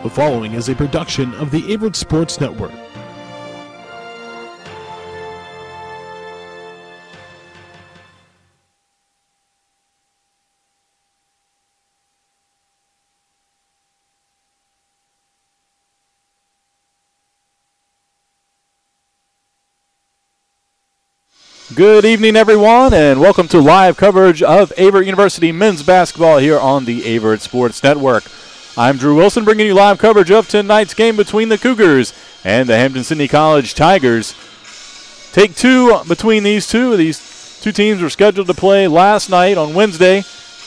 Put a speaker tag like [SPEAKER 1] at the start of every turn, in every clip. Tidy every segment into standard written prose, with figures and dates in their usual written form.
[SPEAKER 1] The following is a production of the Averett Sports Network.
[SPEAKER 2] Good evening, everyone, and welcome to live coverage of Averett University men's basketball here on the Averett Sports Network. I'm Drew Wilson, bringing you live coverage of tonight's game between the Cougars and the Hampden-Sydney College Tigers. Take two between these two. These two teams were scheduled to play last night on Wednesday,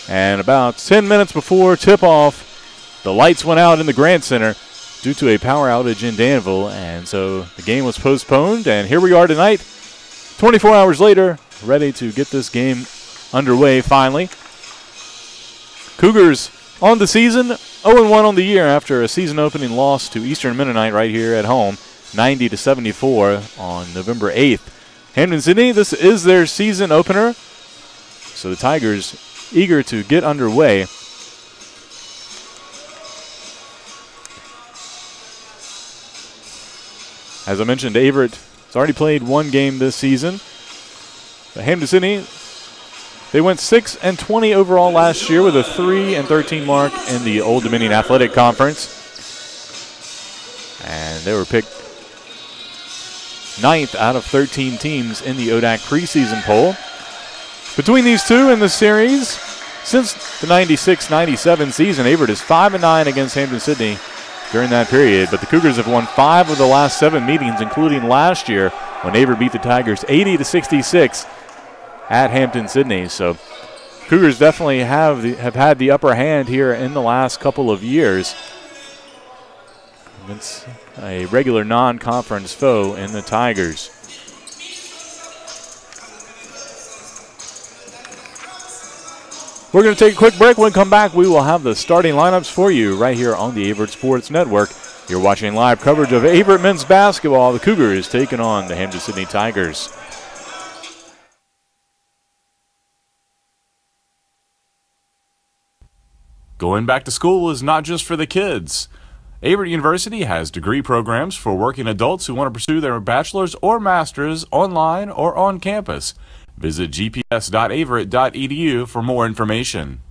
[SPEAKER 2] and about 10 minutes before tip-off, the lights went out in the Grant Center due to a power outage in Danville, and so the game was postponed, and here we are tonight, 24 hours later, ready to get this game underway finally. Cougars on the season, 0-1 on the year after a season-opening loss to Eastern Mennonite right here at home, 90-74 on November 8th. Hampden-Sydney, this is their season opener, so the Tigers eager to get underway. As I mentioned, Averett has already played one game this season. But Hampden-Sydney, they went 6-20 overall last year with a 3-13 mark in the Old Dominion Athletic Conference. And they were picked 9th out of 13 teams in the ODAC preseason poll. Between these two in the series, since the 96-97 season, Averett is 5-9 against Hampden-Sydney during that period, but the Cougars have won 5 of the last 7 meetings, including last year when Averett beat the Tigers 80-66 at Hampden-Sydney. So Cougars definitely have had the upper hand here in the last couple of years. It's a regular non-conference foe in the Tigers. We're going to take a quick break. When we come back, we will have the starting lineups for you right here on the Averett Sports Network. You're watching live coverage of Averett men's basketball. The Cougars taking on the Hampden-Sydney Tigers.
[SPEAKER 3] Going back to school is not just for the kids. Averett University has degree programs for working adults who want to pursue their bachelor's or master's online or on campus. Visit gps.averett.edu for more information.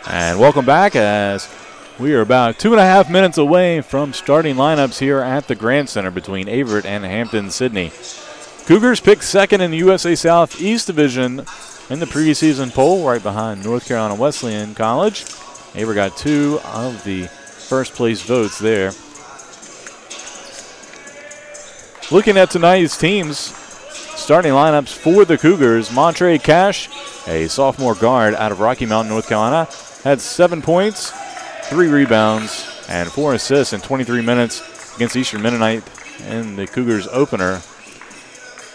[SPEAKER 2] And welcome back as we are about 2.5 minutes away from starting lineups here at the Grant Center between Averett and Hampden-Sydney. Cougars picked second in the USA South East Division in the preseason poll, right behind North Carolina Wesleyan College. Averett got 2 of the first place votes there. Looking at tonight's teams, starting lineups for the Cougars, Montre Cash, a sophomore guard out of Rocky Mountain, North Carolina, had 7 points, 3 rebounds, and 4 assists in 23 minutes against Eastern Mennonite in the Cougars opener.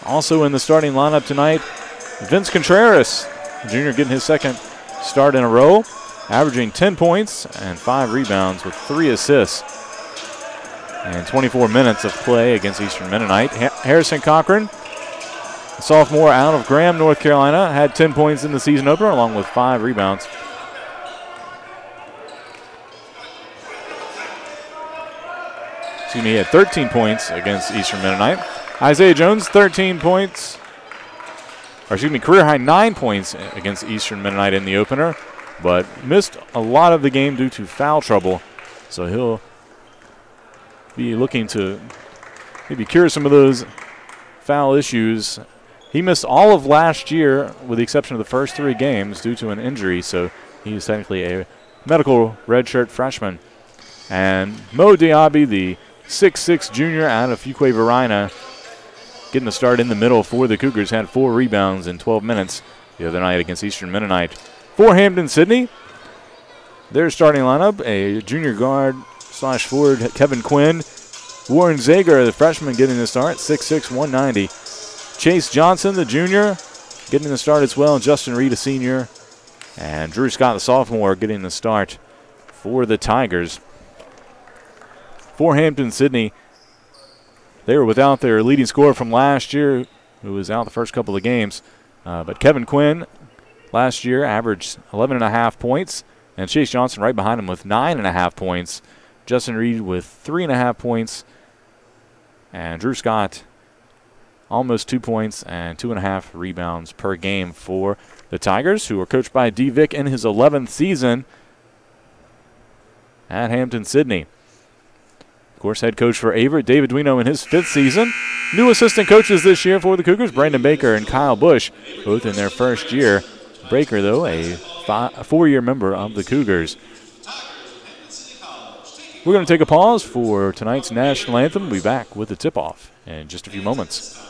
[SPEAKER 2] Also in the starting lineup tonight, Vince Contreras, junior, getting his second start in a row. averaging 10 points and 5 rebounds with 3 assists in 24 minutes of play against Eastern Mennonite. Harrison Cochran, a sophomore out of Graham, North Carolina, had 10 points in the season opener along with 5 rebounds. Excuse me, he had 13 points against Eastern Mennonite. Isaiah Jones, 13 points. Career high 9 points against Eastern Mennonite in the opener, but missed a lot of the game due to foul trouble. So he'll be looking to maybe cure some of those foul issues. He missed all of last year with the exception of the first 3 games due to an injury, so he's technically a medical redshirt freshman. And Mo Diaby, the 6'6 junior out of Fuquay-Varina, getting the start in the middle for the Cougars, had 4 rebounds in 12 minutes the other night against Eastern Mennonite. For Hampden-Sydney, their starting lineup, a junior guard / forward, Kevin Quinn. Warren Zager, the freshman, getting the start, 6'6", 190. Chase Johnson, the junior, getting the start as well. Justin Reed, a senior. And Drew Scott, the sophomore, getting the start for the Tigers. For Hampden-Sydney, they were without their leading scorer from last year, who was out the first couple of games. But Kevin Quinn last year averaged 11.5 points, and Chase Johnson right behind him with 9.5 points. Justin Reed with 3.5 points, and Drew Scott almost 2 points and 2.5 rebounds per game for the Tigers, who are coached by D. Vick in his 11th season at Hampden-Sydney. Of course, head coach for Averett, David Duino, in his 5th season. New assistant coaches this year for the Cougars, Brandon Baker and Kyle Bush, both in their first year. Baker, though, a 4-year member of the Cougars. We're going to take a pause for tonight's national anthem. We'll be back with the tip-off in just a few moments.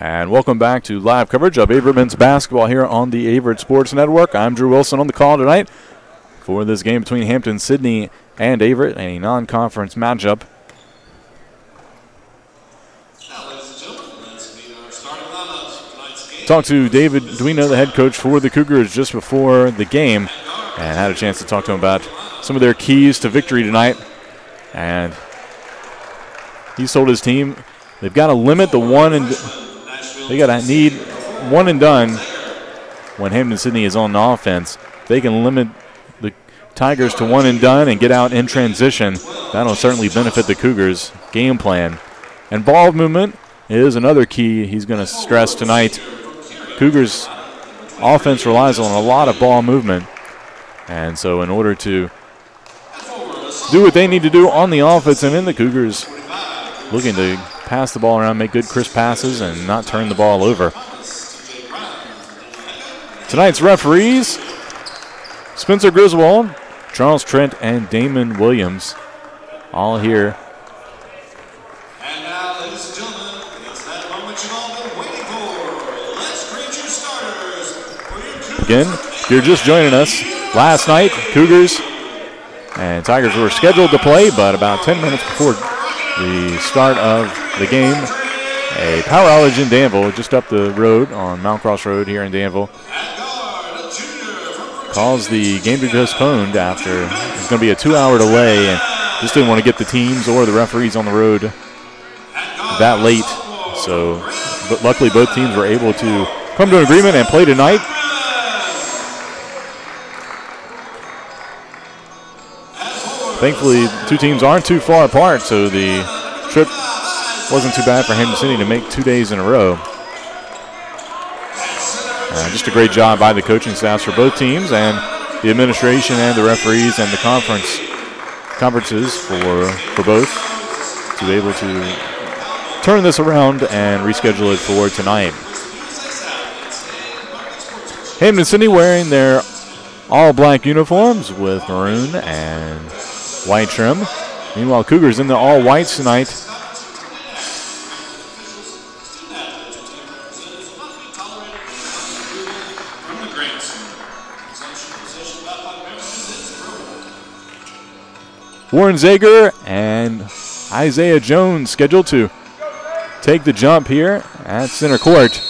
[SPEAKER 2] And welcome back to live coverage of Averett men's basketball here on the Averett Sports Network. I'm Drew Wilson on the call tonight for this game between Hampden-Sydney and Averett, a non-conference matchup. Talked to David Duino, the head coach for the Cougars, just before the game, and had a chance to talk to him about some of their keys to victory tonight. And he's told his team they've got to limit the they got to need one and done when Hampden-Sydney is on the offense. If they can limit the Tigers to one and done and get out in transition, that'll certainly benefit the Cougars' game plan. And ball movement is another key he's going to stress tonight. Cougars' offense relies on a lot of ball movement. And so in order to do what they need to do on the offense and in the Cougars, looking to pass the ball around, make good crisp passes, and not turn the ball over. Tonight's referees, Spencer Griswold, Charles Trent, and Damon Williams, all here.
[SPEAKER 4] And now, ladies and gentlemen, it's that moment you've all been waiting for. Let's greet your starters for your Cougars.
[SPEAKER 2] Again, if you're just joining us, last night, Cougars and Tigers were scheduled to play, but about 10 minutes before the start of the game, a power outage in Danville, just up the road on Mount Cross Road here in Danville, caused the game to be postponed after it's going to be a 2-hour delay, and just didn't want to get the teams or the referees on the road that late. So, but luckily both teams were able to come to an agreement and play tonight. Thankfully, two teams aren't too far apart, so the trip wasn't too bad for Hampden-Sydney to make 2 days in a row. Just a great job by the coaching staffs for both teams and the administration and the referees and the conferences for both to be able to turn this around and reschedule it for tonight. Hampden-Sydney wearing their all-black uniforms with maroon and white trim. Meanwhile, Cougars in the all-whites tonight. Warren Zager and Isaiah Jones scheduled to take the jump here at center court.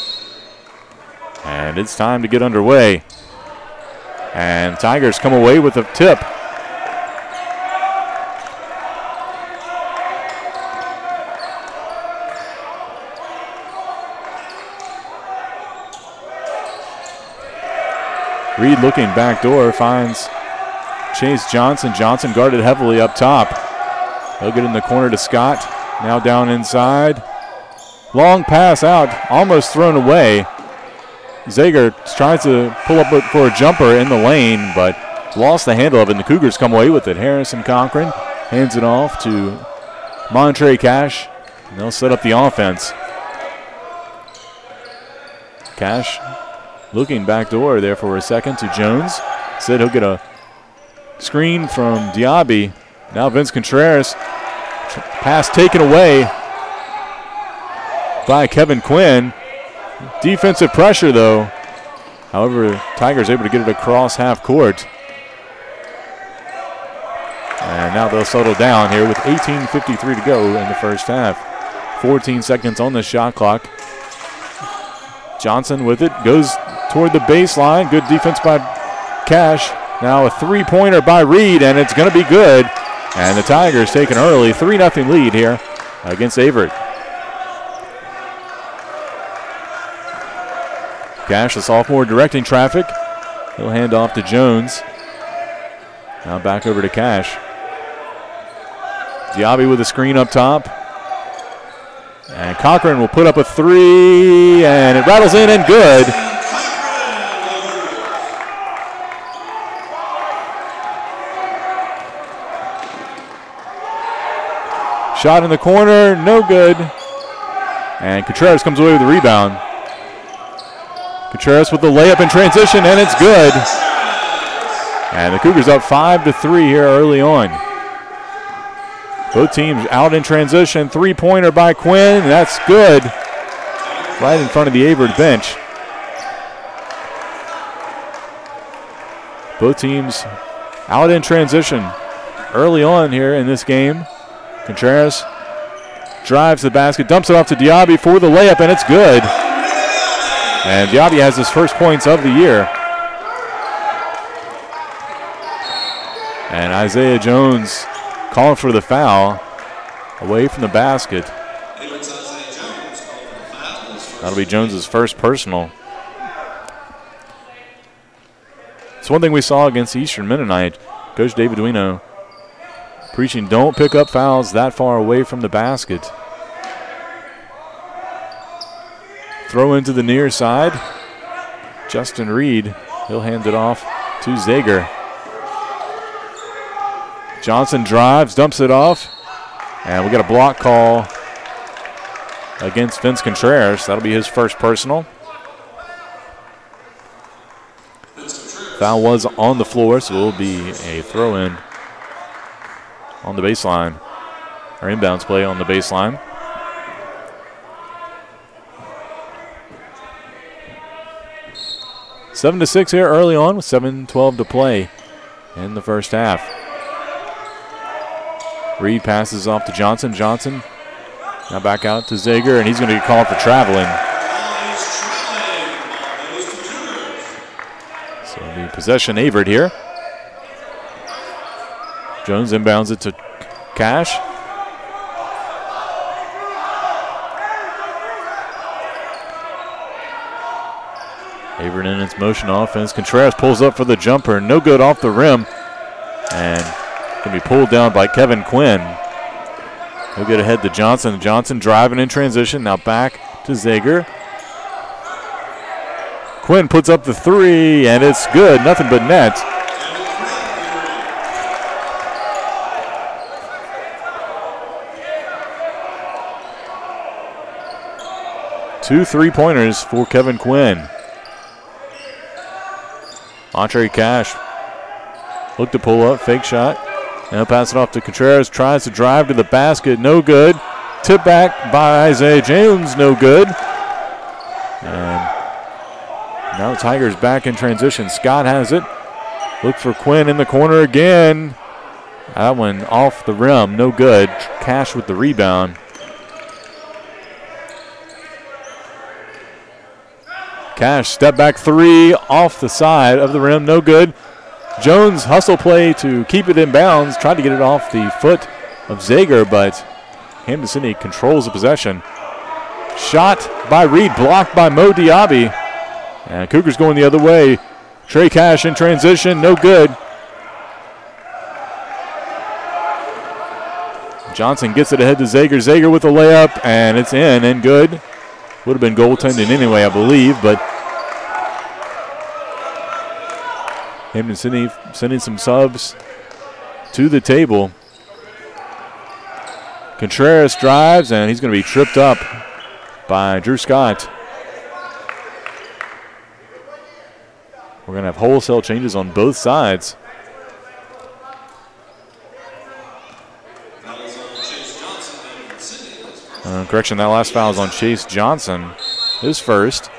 [SPEAKER 2] And it's time to get underway. And Tigers come away with a tip. Reed looking back door, finds Chase Johnson. Johnson guarded heavily up top. He'll get in the corner to Scott. Now down inside. Long pass out, almost thrown away. Zager tries to pull up for a jumper in the lane, but lost the handle of it, and the Cougars come away with it. Harrison Cochran hands it off to Montre Cash, and they'll set up the offense. Cash looking back door there for a second to Jones. Said he'll get a screen from Diaby. Now Vince Contreras. Pass taken away by Kevin Quinn. Defensive pressure though. However, Tigers able to get it across half court. And now they'll settle down here with 18:53 to go in the first half. 14 seconds on the shot clock. Johnson with it, goes toward the baseline. Good defense by Cash. Now a three-pointer by Reed, and it's going to be good. And the Tigers take an early 3-0 lead here against Averett. Cash, the sophomore, directing traffic. He'll hand off to Jones. Now back over to Cash. Diaby with a screen up top. And Cochran will put up a three, and it rattles in and good. Shot in the corner, no good. And Contreras comes away with the rebound. Contreras with the layup in transition, and it's good. And the Cougars up 5-3 here early on. Both teams out in transition. Three-pointer by Quinn. That's good. Right in front of the Averett bench. Both teams out in transition early on here in this game. Contreras drives the basket, dumps it off to Diaby for the layup, and it's good. And Diaby has his first points of the year. And Isaiah Jones calling for the foul away from the basket. That'll be Jones's first personal. It's one thing we saw against Eastern Mennonite. Coach David Duino preaching don't pick up fouls that far away from the basket. Throw into the near side. Justin Reed, he'll hand it off to Zager. Johnson drives, dumps it off, and we got a block call against Vince Contreras. That'll be his first personal. Foul was on the floor, so it will be a throw-in on the baseline, or inbounds play on the baseline. Seven to 6 here early on with 7:12 to play in the first half. Reed passes off to Johnson. Johnson now back out to Zager, and he's going to get called for traveling. So the possession Averett here. Jones inbounds it to Cash. Averett in its motion offense. Contreras pulls up for the jumper. No good off the rim. And can be pulled down by Kevin Quinn. He'll get ahead to Johnson. Johnson driving in transition. Now back to Zager. Quinn puts up the three, and it's good. Nothing but net. Two three-pointers for Kevin Quinn. Montre Cash look to pull up, fake shot. Now pass it off to Contreras, tries to drive to the basket, no good. Tip back by Isaiah Jones, no good. And now the Tigers back in transition. Scott has it. Look for Quinn in the corner again. That one off the rim, no good. Cash with the rebound. Cash, step back three off the side of the rim, no good. Jones hustle play to keep it in bounds, tried to get it off the foot of Zager, but Hampden-Sydney controls the possession. Shot by Reed, blocked by Mo Diaby. And Cougars going the other way. Trey Cash in transition, no good. Johnson gets it ahead to Zager. Zager with a layup, and it's in and good. Would have been goaltending anyway, I believe, but Hampden-Sydney sending some subs to the table. Contreras drives, and he's going to be tripped up by Drew Scott. We're going to have wholesale changes on both sides. Correction, that last foul is on Chase Johnson, his first.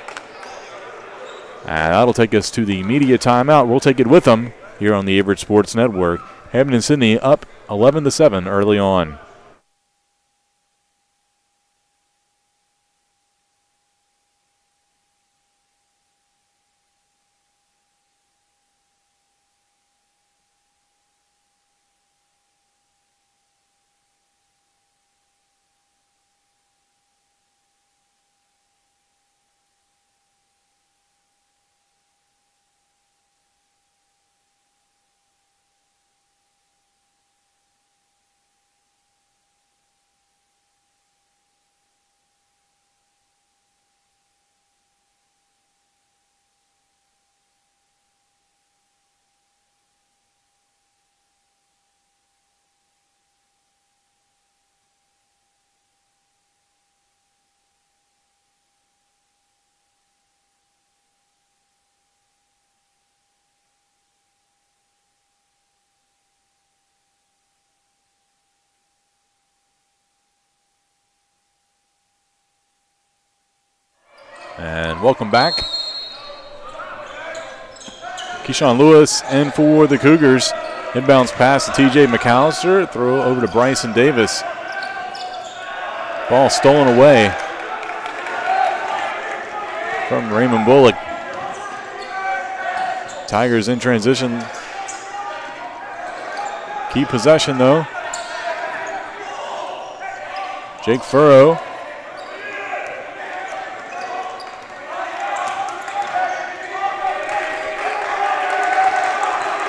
[SPEAKER 2] And that'll take us to the media timeout. We'll take it with them here on the Averett Sports Network. Hampden-Sydney up 11-7 early on. And welcome back. Keyshawn Lewis in for the Cougars. Inbounds pass to TJ McAllister. Throw over to Bryson Davis. Ball stolen away from Raymond Bullock. Tigers in transition. Keep possession though. Jake Furrow.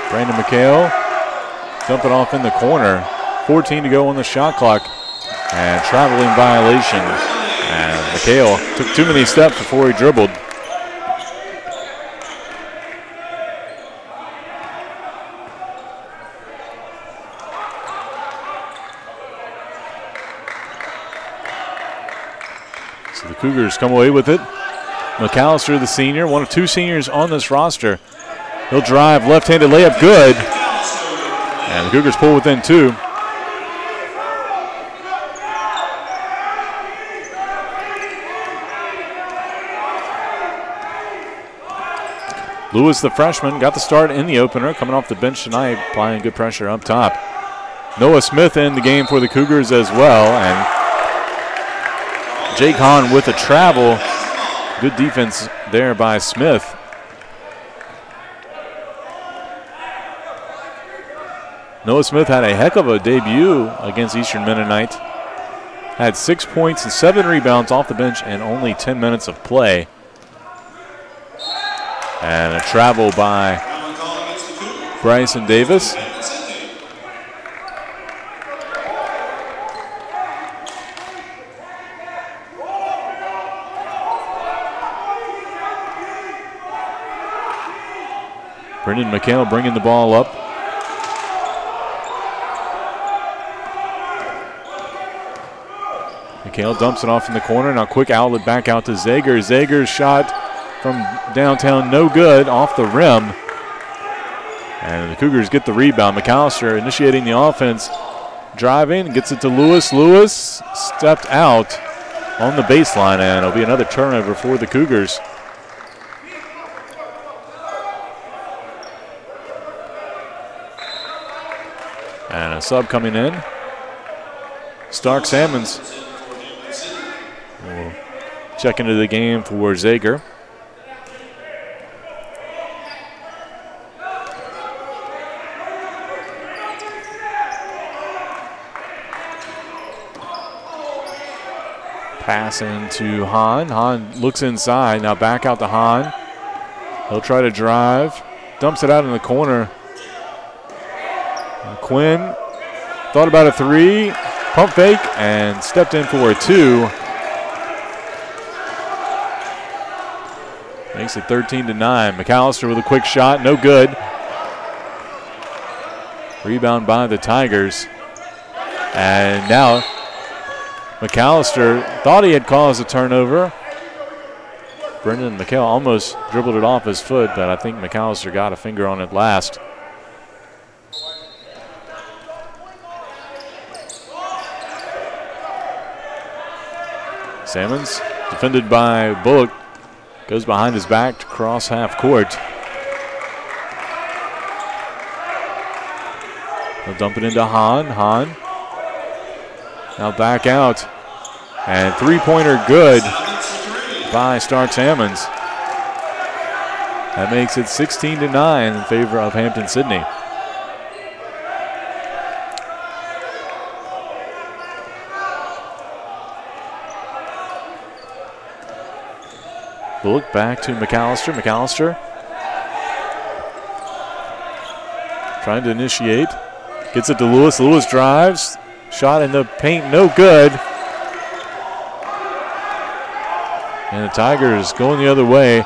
[SPEAKER 2] Brandon McHale jumping off in the corner. 14 to go on the shot clock. And traveling violation. And McHale took too many steps before he dribbled. So the Cougars come away with it. McAllister, the senior, one of two seniors on this roster. He'll drive, left-handed layup, good. And the Cougars pull within 2. Lewis, the freshman, got the start in the opener, coming off the bench tonight, applying good pressure up top. Noah Smith in the game for the Cougars as well, and Jake Hahn with a travel. Good defense there by Smith. Noah Smith had a heck of a debut against Eastern Mennonite. Had 6 points and 7 rebounds off the bench and only 10 minutes of play. And a travel by Bryson Davis. Brendan McHale bringing the ball up. McHale dumps it off in the corner. Now quick outlet back out to Zager. Zager's shot from downtown, no good, off the rim. And the Cougars get the rebound. McAllister initiating the offense, driving, gets it to Lewis. Lewis stepped out on the baseline, and it'll be another turnover for the Cougars. And a sub coming in. Stark Salmons will check into the game for Zager. Pass into Hahn. Hahn looks inside. Now back out to Hahn. He'll try to drive. Dumps it out in the corner. Quinn thought about a 3. Pump fake and stepped in for a 2. Makes it 13-9. McAllister with a quick shot. No good. Rebound by the Tigers. And now McAllister thought he had caused a turnover. Brendan McHale almost dribbled it off his foot, but I think McAllister got a finger on it last. Salmons, defended by Bullock, goes behind his back to cross half court. He'll dump it into Hahn. Hahn now back out. And three-pointer good by Stark Salmons. That makes it 16-9 in favor of Hampden-Sydney. Bullock back to McAllister. McAllister trying to initiate. Gets it to Lewis. Lewis drives. Shot in the paint, no good. And the Tigers going the other way.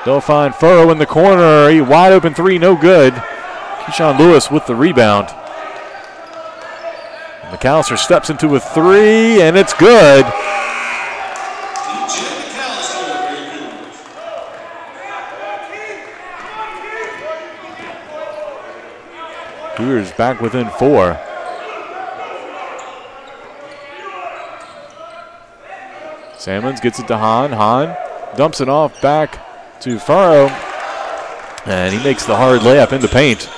[SPEAKER 2] They'll find Furrow in the corner. A wide open 3, no good. Keyshawn Lewis with the rebound. McAllister steps into a 3, and it's good. Cougars back within 4. Salmons gets it to Hahn. Hahn dumps it off back to Furrow. And he makes the hard layup in the paint.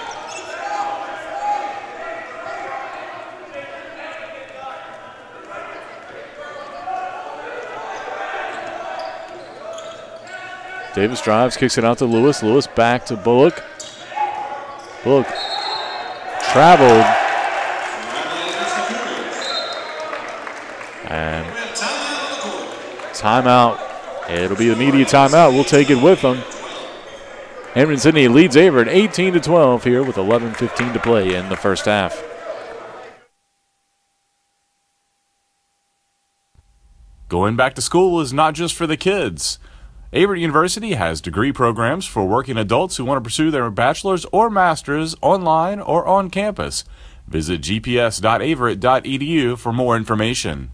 [SPEAKER 2] Davis drives, kicks it out to Lewis. Lewis back to Bullock. Bullock traveled. And timeout. It'll be the immediate timeout. We'll take it with them. Hampden-Sydney leads Averett 18-12 here with 11:15 to play in the first half.
[SPEAKER 3] Going back to school is not just for the kids. Averett University has degree programs for working adults who want to pursue their bachelor's or master's online or on campus. Visit gps.averett.edu for more information.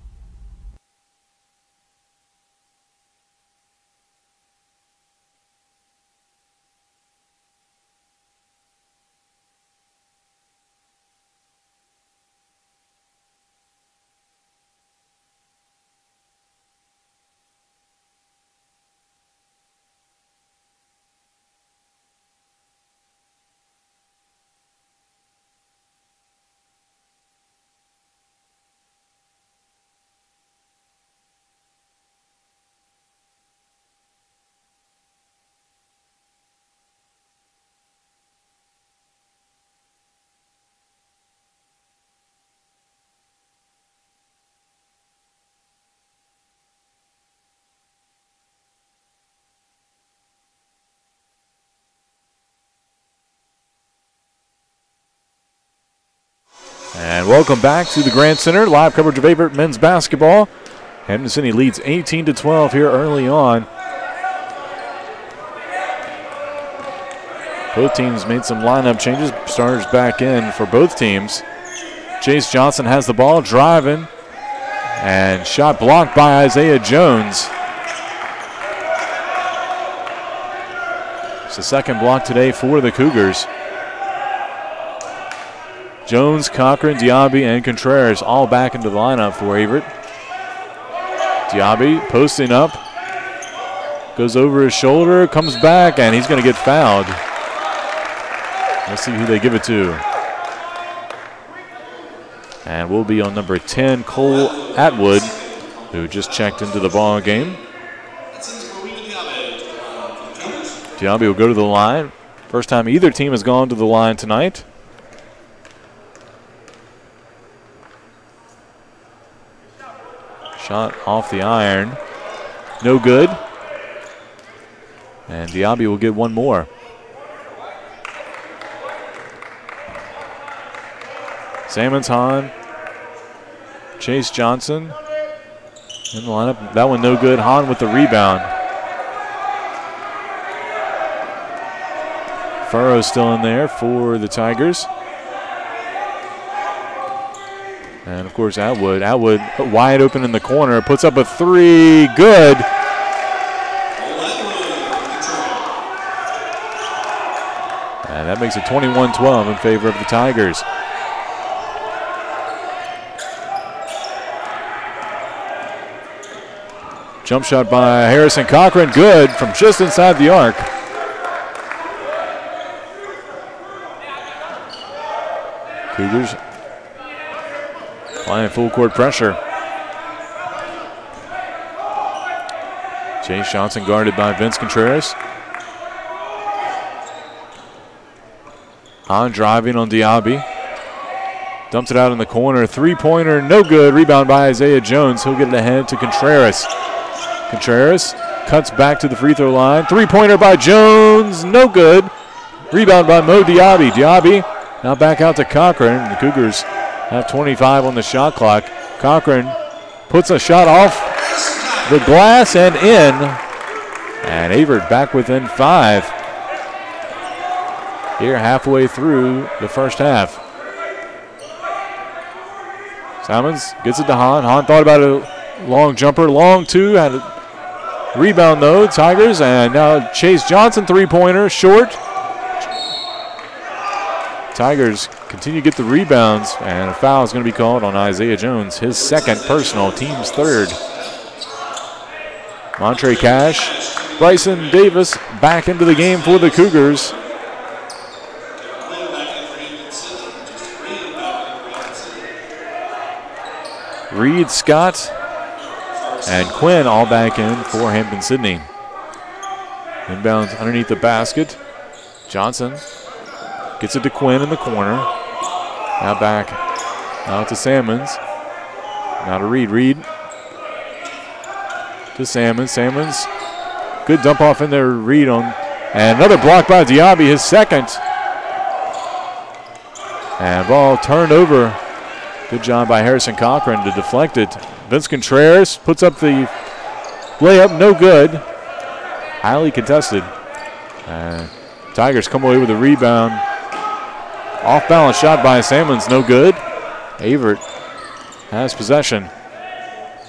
[SPEAKER 2] And welcome back to the Grand Center. Live coverage of Averett men's basketball. Hampden-Sydney leads 18-12 here early on. Both teams made some lineup changes. Starters back in for both teams. Chase Johnson has the ball, driving, and shot blocked by Isaiah Jones. It's the second block today for the Cougars. Jones, Cochran, Diaby, and Contreras all back into the lineup for Averett. Diaby posting up, goes over his shoulder, comes back, and he's going to get fouled. Let's see who they give it to. And will be on number 10, Cole Atwood, who just checked into the ball game. Diaby will go to the line. First time either team has gone to the line tonight. Shot off the iron. No good. And Diaby will get one more. Salmons, Hahn, Chase Johnson in the lineup. That one no good. Hahn with the rebound. Furrow still in there for the Tigers. And, of course, Atwood wide open in the corner. Puts up a three. Good. And that makes it 21-12 in favor of the Tigers. Jump shot by Harrison Cochran. Good from just inside the arc. Cougars applying full court pressure. Chase Johnson guarded by Vince Contreras. Hahn driving on Diaby. Dumps it out in the corner. Three-pointer, no good. Rebound by Isaiah Jones. He'll get it ahead to Contreras. Contreras cuts back to the free throw line. Three-pointer by Jones, no good. Rebound by Mo Diaby. Diaby now back out to Cochran. The Cougars have 25 on the shot clock. Cochran puts a shot off the glass and in. And Averett back within 5 here halfway through the first half. Simons gets it to Hahn. Hahn thought about a long jumper. Long two. Had a rebound though, Tigers. And now Chase Johnson, three-pointer, short. Tigers continue to get the rebounds, and a foul is going to be called on Isaiah Jones, his second personal, team's third. Montre Cash, Bryson Davis back into the game for the Cougars. Reed, Scott, and Quinn all back in for Hampden-Sydney. Inbounds underneath the basket. Johnson gets it to Quinn in the corner. Now back out to Salmons. Now to Reed. Reed to Salmons. Salmons, good dump off in there. Reed on, and another block by Diaby, his second. And ball turned over. Good job by Harrison Cochran to deflect it. Vince Contreras puts up the layup, no good. Highly contested. Tigers come away with a rebound. Off-balance shot by Salmons, no good. Averett has possession.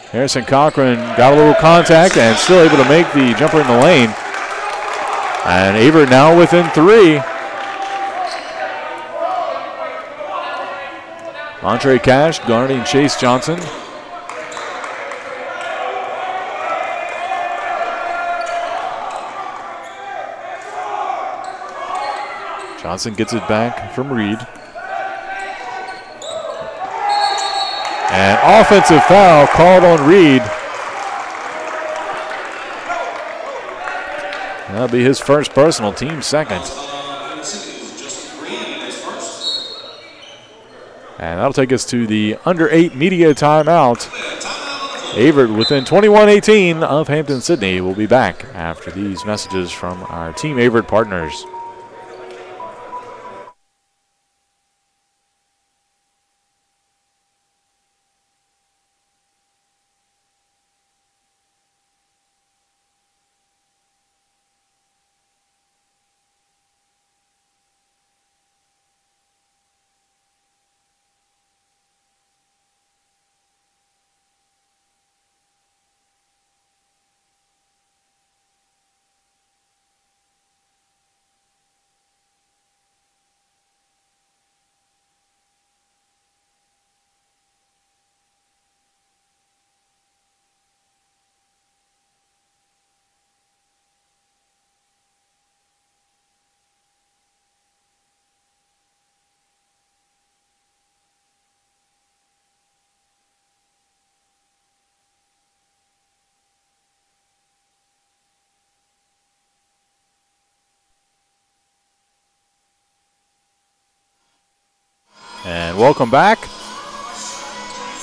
[SPEAKER 2] Harrison Cochran got a little contact and still able to make the jumper in the lane. And Averett now within 3. Montre Cash guarding Chase Johnson. Johnson gets it back from Reed. And offensive foul called on Reed. That'll be his first personal, team second. And that'll take us to the under 8 media timeout. Averett within 21-18 of Hampden-Sydney. Will be back after these messages from our Team Averett partners. And welcome back.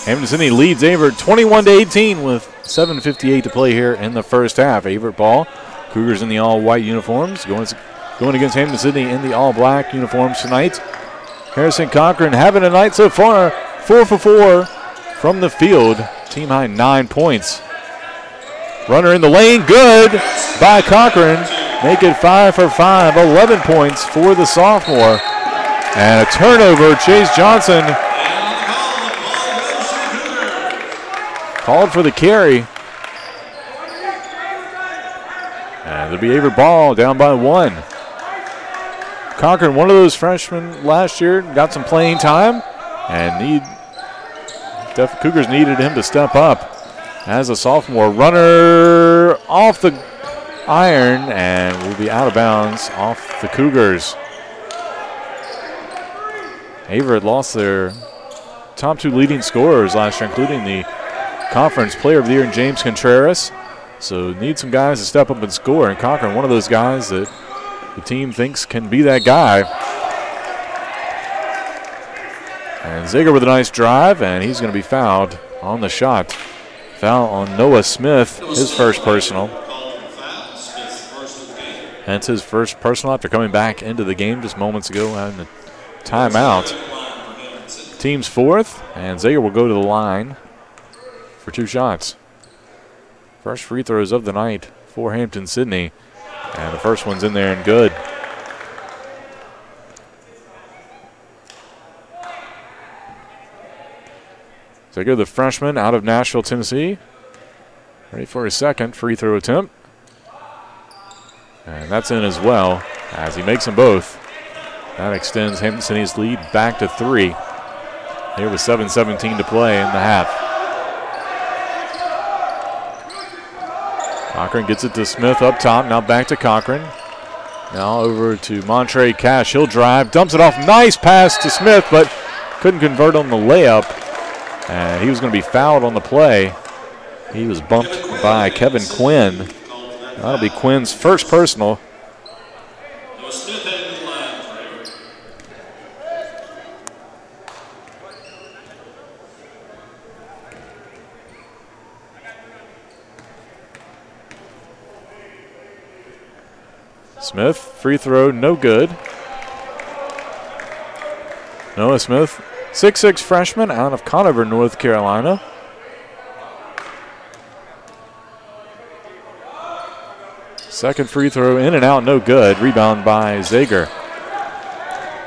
[SPEAKER 2] Hampden-Sydney leads Averett 21-18 with 7:58 to play here in the first half. Averett ball. Cougars in the all-white uniforms going against Hampden-Sydney in the all-black uniforms tonight. Harrison Cochran having a night so far, 4 for 4 from the field. Team high 9 points. Runner in the lane, good by Cochran. Make it 5 for 5, 11 points for the sophomore. And a turnover, Chase Johnson called for the carry. And it'll be Averett ball down by 1. Cochran, one of those freshmen last year, got some playing time, and Cougars needed him to step up as a sophomore. Runner off the iron and will be out of bounds off the Cougars. Averett lost their top 2 leading scorers last year, including the Conference Player of the Year in James Contreras. So need some guys to step up and score, and Cochran, one of those guys that the team thinks can be that guy. And Zager with a nice drive, and he's going to be fouled on the shot. Foul on Noah Smith, his first personal. Hence his first personal after coming back into the game just moments ago having a timeout. Team's fourth, and Zager will go to the line for 2 shots. First free throws of the night for Hampden-Sydney. And the first one's in there and good. Zager, the freshman out of Nashville, Tennessee. Ready for his second free throw attempt. And that's in as well as he makes them both. That extends Hampden-Sydney's lead back to 3. Here with 7:17 to play in the half. Cochran gets it to Smith up top. Now back to Cochran. Now over to Montre Cash. He'll drive. Dumps it off. Nice pass to Smith, but couldn't convert on the layup. And he was going to be fouled on the play. He was bumped by Kevin Quinn. That'll be Quinn's first personal. Smith, free throw, no good. Noah Smith, 6'6" freshman out of Conover, North Carolina. Second free throw, in and out, no good. Rebound by Zager.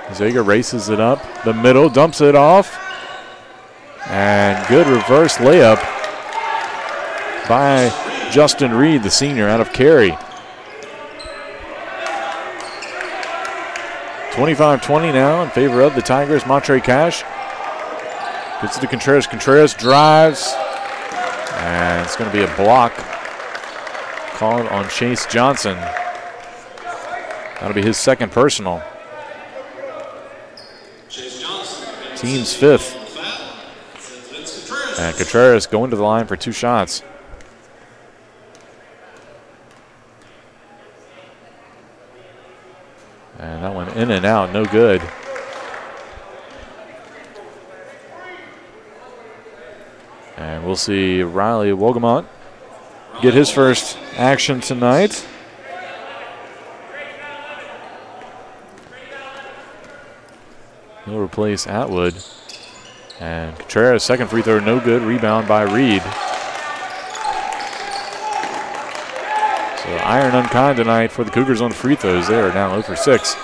[SPEAKER 2] Zager races it up the middle, dumps it off. And good reverse layup by Justin Reed, the senior out of Cary. 25-20 now in favor of the Tigers. Montre Cash gets it to Contreras. Contreras drives, and it's going to be a block called on Chase Johnson. That'll be his second personal. Team's 5th. And Contreras going to the line for 2 shots. And that one in and out, no good. And we'll see Riley Wogamont get his first action tonight. He'll replace Atwood. And Contreras, second free throw, no good. Rebound by Reed. So iron unkind tonight for the Cougars on free throws. They are now 0 for 6.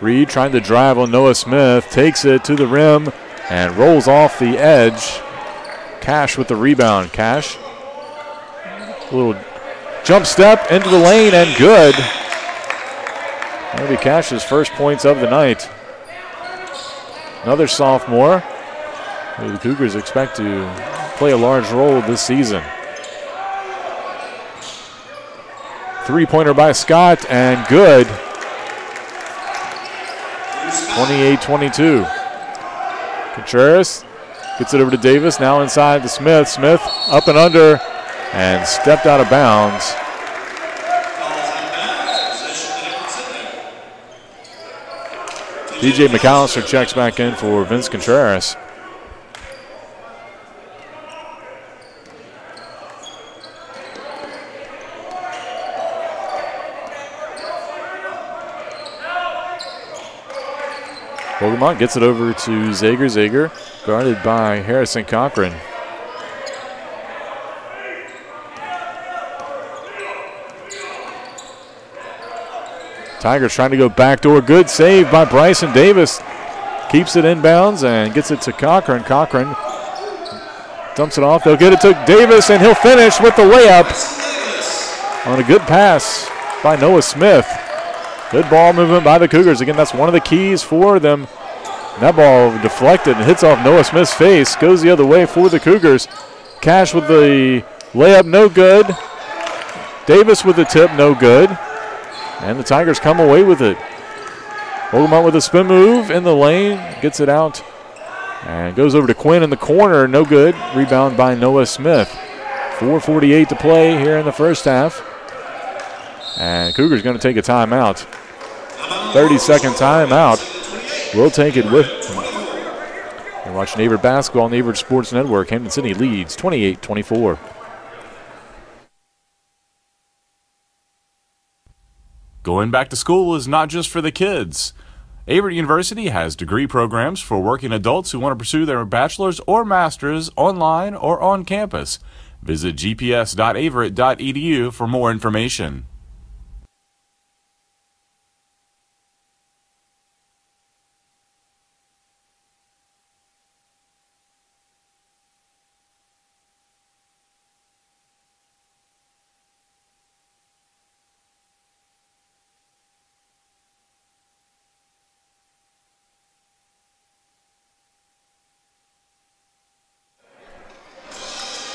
[SPEAKER 2] Reed trying to drive on Noah Smith, takes it to the rim and rolls off the edge. Cash with the rebound. Cash, a little jump step into the lane and good. That'll be Cash's first points of the night. Another sophomore who the Cougars expect to play a large role this season. Three-pointer by Scott and good. 28-22. Contreras gets it over to Davis, now inside to Smith. Smith up and under and stepped out of bounds. DJ McAllister checks back in for Vince Contreras. Wolgamont gets it over to Zager. Zager guarded by Harrison Cochran. Tigers trying to go backdoor. Good save by Bryson Davis. Keeps it inbounds and gets it to Cochran. Cochran dumps it off. They'll get it to Davis, and he'll finish with the layup on a good pass by Noah Smith. Good ball movement by the Cougars. Again, that's one of the keys for them. That ball deflected and hits off Noah Smith's face. Goes the other way for the Cougars. Cash with the layup, no good. Davis with the tip, no good. And the Tigers come away with it. Wolgamont with a spin move in the lane. Gets it out. And goes over to Quinn in the corner. No good. Rebound by Noah Smith. 4:48 to play here in the first half. And Cougars going to take a timeout. 30-second timeout. We'll take it with them. You're watching Averett basketball on the Averett Sports Network. Hampden-Sydney leads 28-24.
[SPEAKER 3] Going back to school is not just for the kids. Averett University has degree programs for working adults who want to pursue their bachelor's or master's online or on campus. Visit gps.averett.edu for more information.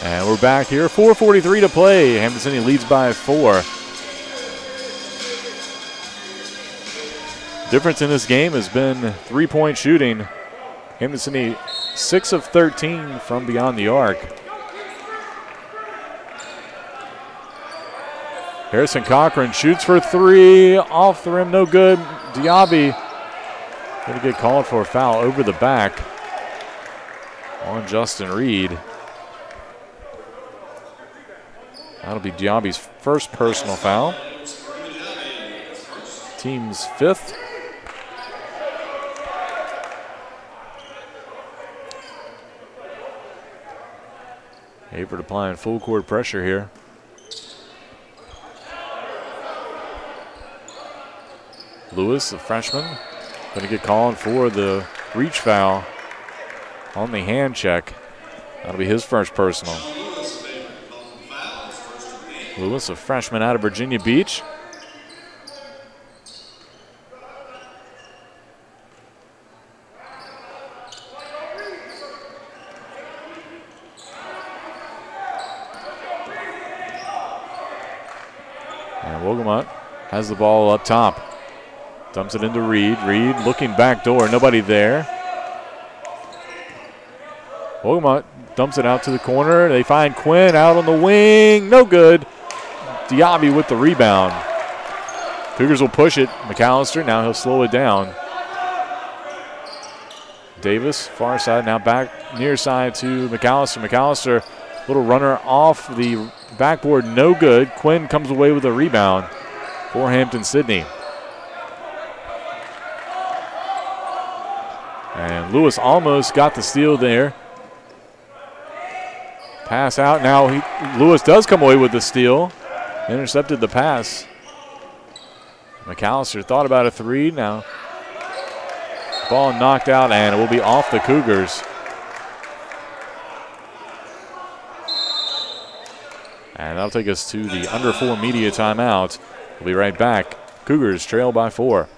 [SPEAKER 2] And we're back here. 4:43 to play. Hampden-Sydney leads by 4. Difference in this game has been three-point shooting. Hampden-Sydney 6 of 13 from beyond the arc. Harrison Cochran shoots for 3. Off the rim, no good. Diaby going to get called for a foul over the back on Justin Reed. That'll be Diaby's first personal foul. Team's 5th. Averett applying full court pressure here. Lewis, the freshman, going to get called for the reach foul on the hand check. That'll be his first personal. Lewis, a freshman out of Virginia Beach. And Wolgamont has the ball up top. Dumps it into Reed. Reed looking back door, nobody there. Wolgamont dumps it out to the corner. They find Quinn out on the wing, no good. Diaby with the rebound. Cougars will push it. McAllister, now he'll slow it down. Davis, far side, now back near side to McAllister. McAllister, little runner off the backboard, no good. Quinn comes away with a rebound for Hampden-Sydney. And Lewis almost got the steal there. Pass out, now Lewis does come away with the steal. Intercepted the pass. McAllister thought about a 3. Now ball knocked out, and it will be off the Cougars. And that'll take us to the under 4 media timeout. We'll be right back. Cougars trail by 4.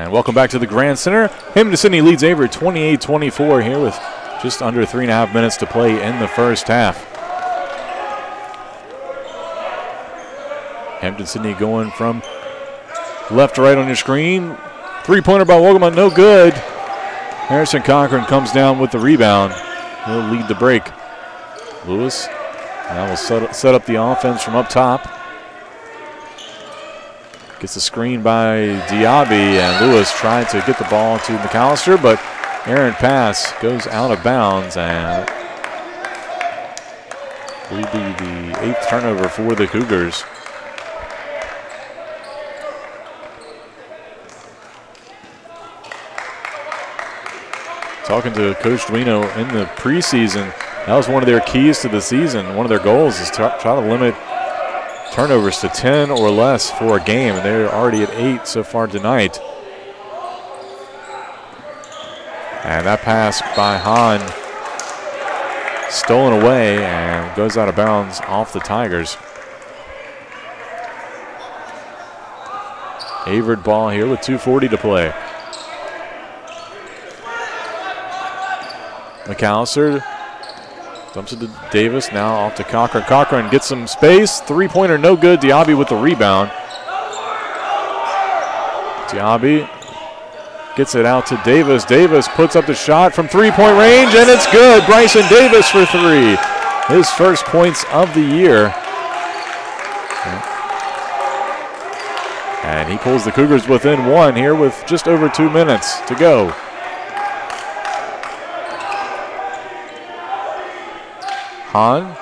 [SPEAKER 2] And welcome back to the Grand Center. Hampden-Sydney leads Averett 28-24 here with just under 3.5 minutes to play in the first half. Hampden-Sydney going from left to right on your screen. Three-pointer by Wogelman, no good. Harrison Cochran comes down with the rebound. He'll lead the break. Lewis now will set up the offense from up top. Gets the screen by Diaby, and Lewis tried to get the ball to McAllister, but errant pass goes out of bounds, and will be the 8th turnover for the Cougars. Talking to Coach Duino in the preseason, that was one of their keys to the season. One of their goals is to try to limit turnovers to 10 or less for a game, and they're already at 8 so far tonight. And that pass by Hahn stolen away and goes out of bounds off the Tigers. Averett ball here with 2:40 to play. McAllister dumps it to Davis, now off to Cochran. Cochran gets some space. Three-pointer no good. Diaby with the rebound. Diaby gets it out to Davis. Davis puts up the shot from three-point range, and it's good. Bryson Davis for three. His first points of the year. And he pulls the Cougars within one here with just over 2 minutes to go. Hahn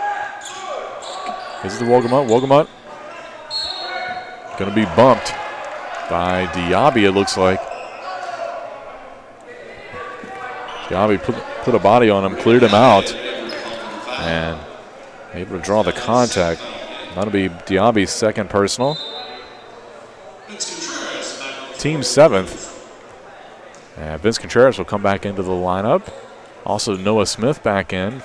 [SPEAKER 2] gives it to Wogelmuth. Wogelmuth going to be bumped by Diaby, it looks like. Diaby put a body on him, cleared him out, and able to draw the contact. That'll be Diaby's second personal. Team 7th. And Vince Contreras will come back into the lineup. Also Noah Smith back in.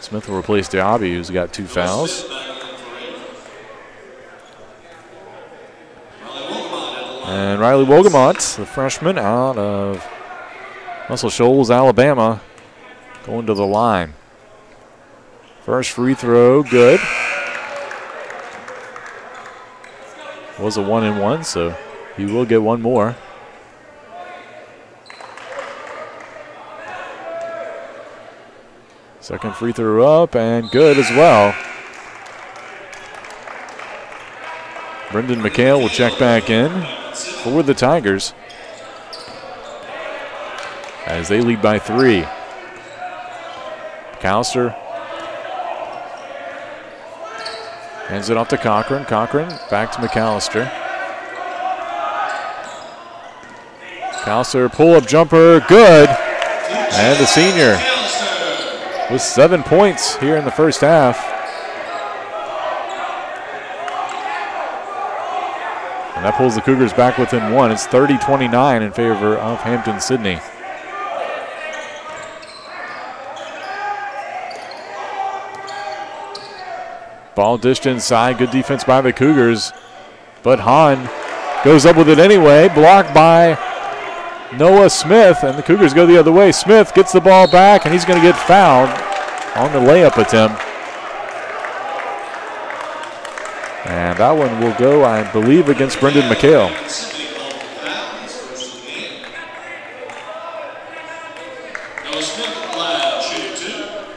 [SPEAKER 2] Smith will replace Diaby, who's got 2 fouls. And Riley Wogelmuth, the freshman out of Muscle Shoals, Alabama, going to the line. First free throw, good. Was a 1-and-1, so he will get one more. Second free throw up and good as well. Brendan McHale will check back in for the Tigers as they lead by 3. McAllister hands it off to Cochran. Cochran back to McAllister. McAllister pull-up jumper, good. And the senior with 7 points here in the first half. And that pulls the Cougars back within 1. It's 30-29 in favor of Hampden-Sydney. Ball dished inside. Good defense by the Cougars. But Hahn goes up with it anyway. Blocked by Noah Smith, and the Cougars go the other way. Smith gets the ball back, and he's going to get fouled on the layup attempt. And that one will go, I believe, against Brendan McHale.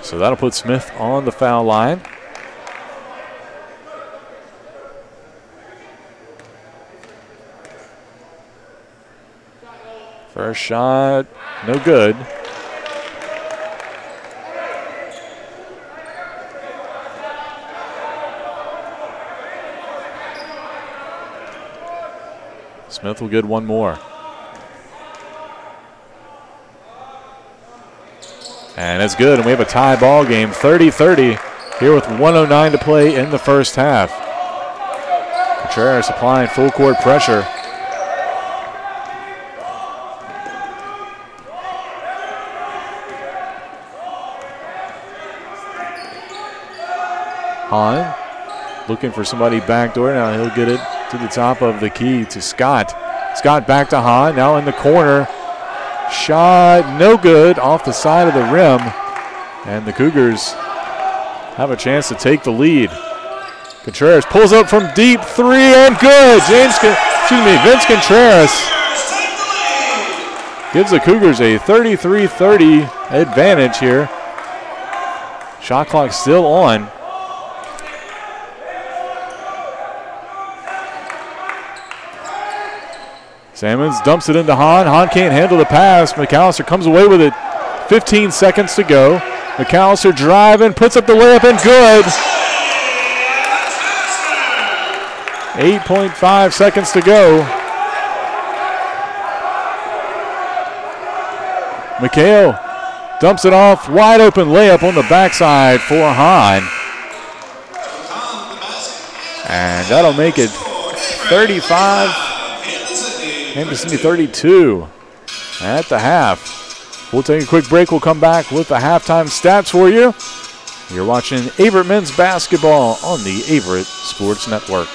[SPEAKER 2] So that'll put Smith on the foul line. First shot, no good. Smith will get one more. And it's good, and we have a tie ball game, 30-30, here with 1:09 to play in the first half. Contreras applying full court pressure. Hahn looking for somebody backdoor. Now he'll get it to the top of the key to Scott. Scott back to Hahn, now in the corner. Shot no good, off the side of the rim. And the Cougars have a chance to take the lead. Contreras pulls up from deep, three, and good. Vince Contreras gives the Cougars a 33-30 advantage here. Shot clock still on. Salmons dumps it into Hahn. Hahn can't handle the pass. McAllister comes away with it. 15 seconds to go. McAllister driving, puts up the layup, and good. 8.5 seconds to go. McHale dumps it off. Wide open layup on the backside for Hahn. And that'll make it 35. Hampden-Sydney 32 at the half. We'll take a quick break. We'll come back with the halftime stats for you. You're watching Averett men's basketball on the Averett Sports Network.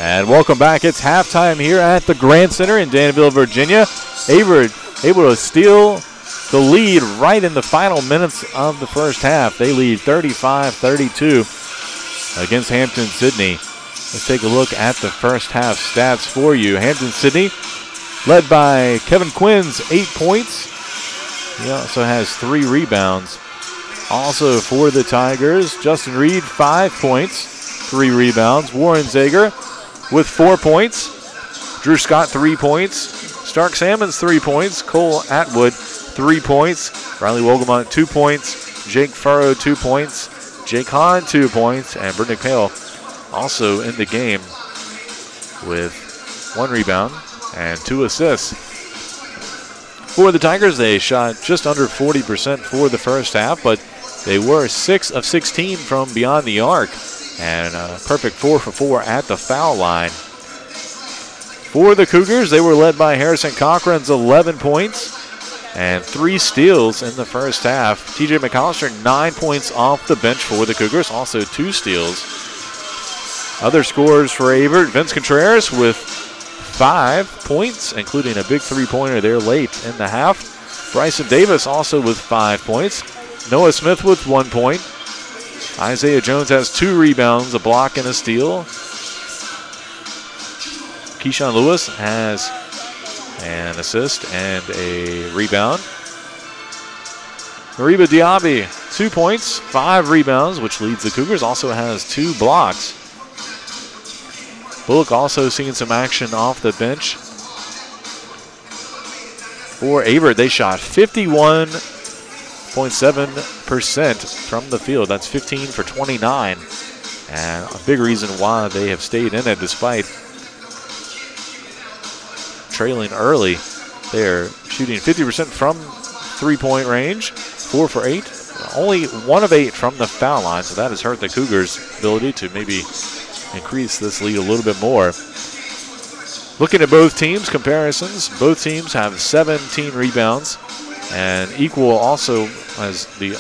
[SPEAKER 2] And welcome back. It's halftime here at the Grand Center in Danville, Virginia. Averett able to steal the lead right in the final minutes of the first half. They lead 35-32 against Hampden-Sydney. Let's take a look at the first half stats for you. Hampden-Sydney led by Kevin Quinn's 8 points. He also has 3 rebounds. Also for the Tigers, Justin Reed, 5 points, 3 rebounds. Warren Zager with 4 points. Drew Scott, 3 points. Stark Salmons, 3 points. Cole Atwood, 3 points. Riley Wogelmont, 2 points. Jake Furrow, 2 points. Jake Hahn, 2 points. And Britnick Pale also in the game with 1 rebound and 2 assists. For the Tigers, they shot just under 40% for the first half, but they were 6 of 16 from beyond the arc and a perfect 4 for 4 at the foul line. For the Cougars, they were led by Harrison Cochran's 11 points and 3 steals in the first half. TJ McAllister, 9 points off the bench for the Cougars, also 2 steals. Other scorers for Averett, Vince Contreras with 5 points, including a big 3-pointer there late in the half. Bryson Davis also with 5 points. Noah Smith with 1 point. Isaiah Jones has 2 rebounds, a block, and a steal. Keyshawn Lewis has an assist and a rebound. Mariba Diaby, 2 points, 5 rebounds, which leads the Cougars, also has 2 blocks. Bullock also seeing some action off the bench. For Averett, they shot 51.7% from the field. That's 15 for 29. And a big reason why they have stayed in it despite trailing early. They're shooting 50% from 3-point range, 4 for 8. Only 1 of 8 from the foul line, so that has hurt the Cougars' ability to maybe increase this lead a little bit more. Looking at both teams' comparisons, both teams have 17 rebounds and equal also as the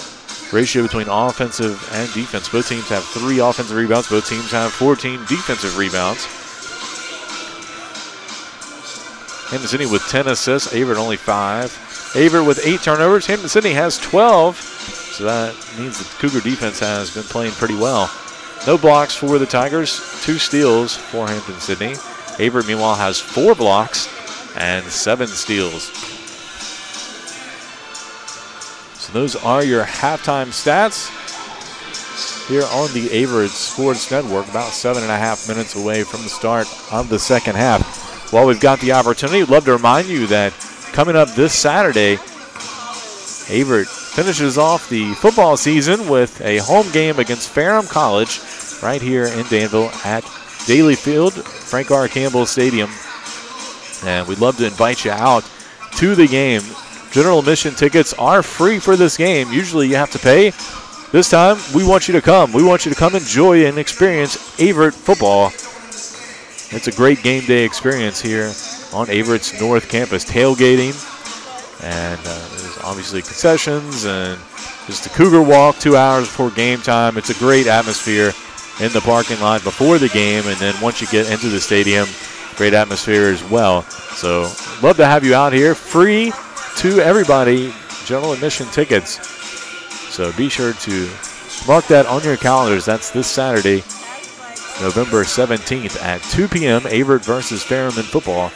[SPEAKER 2] ratio between offensive and defense. Both teams have 3 offensive rebounds. Both teams have 14 defensive rebounds. Hampden-Sydney with 10 assists, Averett only 5. Averett with 8 turnovers. Hampden-Sydney has 12, so that means the Cougar defense has been playing pretty well. No blocks for the Tigers, 2 steals for Hampden-Sydney. Averett, meanwhile, has 4 blocks and 7 steals. So those are your halftime stats here on the Averett Sports Network, about 7.5 minutes away from the start of the second half. While we've got the opportunity, we'd love to remind you that coming up this Saturday, Averett finishes off the football season with a home game against Ferrum College right here in Danville at Daly Field, Frank R. Campbell Stadium. And we'd love to invite you out to the game. General admission tickets are free for this game. Usually you have to pay. This time, we want you to come. We want you to come enjoy and experience Averett football. It's a great game day experience here on Averett's North Campus. Tailgating, and there's obviously concessions and just the Cougar Walk 2 hours before game time. It's a great atmosphere in the parking lot before the game, and then once you get into the stadium, great atmosphere as well. So love to have you out here. Free to everybody, general admission tickets. So be sure to mark that on your calendars. That's this Saturday, November 17th at 2 p.m. Averett versus Ferrum in football.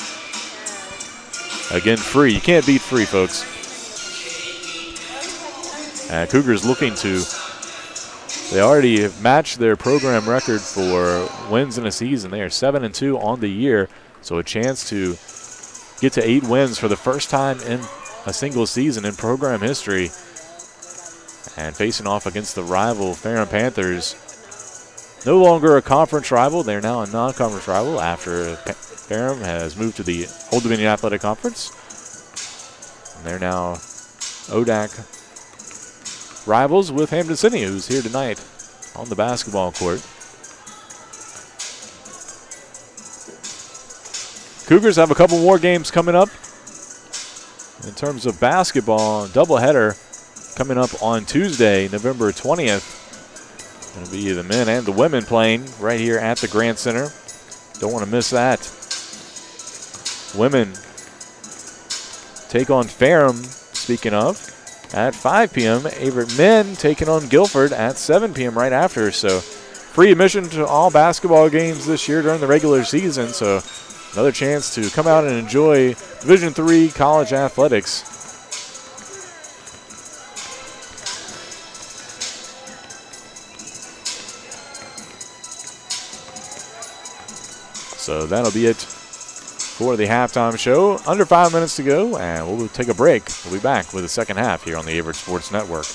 [SPEAKER 2] Again, free. You can't beat free, folks. Cougars looking to, they already have matched their program record for wins in a season. They are 7-2 on the year, so a chance to get to 8 wins for the first time in a single season in program history. And facing off against the rival Ferrum Panthers. No longer a conference rival. They're now a non-conference rival after Ferrum has moved to the Old Dominion Athletic Conference. And they're now ODAC rivals with Hampden-Sydney, who's here tonight on the basketball court. Cougars have a couple more games coming up. In terms of basketball, doubleheader coming up on Tuesday, November 20th. It'll be the men and the women playing right here at the Grand Center. Don't want to miss that. Women take on Ferrum, speaking of, at 5 p.m. Averett men taking on Guilford at 7 p.m. right after. So free admission to all basketball games this year during the regular season. So another chance to come out and enjoy Division III college athletics. So that'll be it for the halftime show. Under 5 minutes to go, and we'll take a break. We'll be back with the second half here on the Averett Sports Network.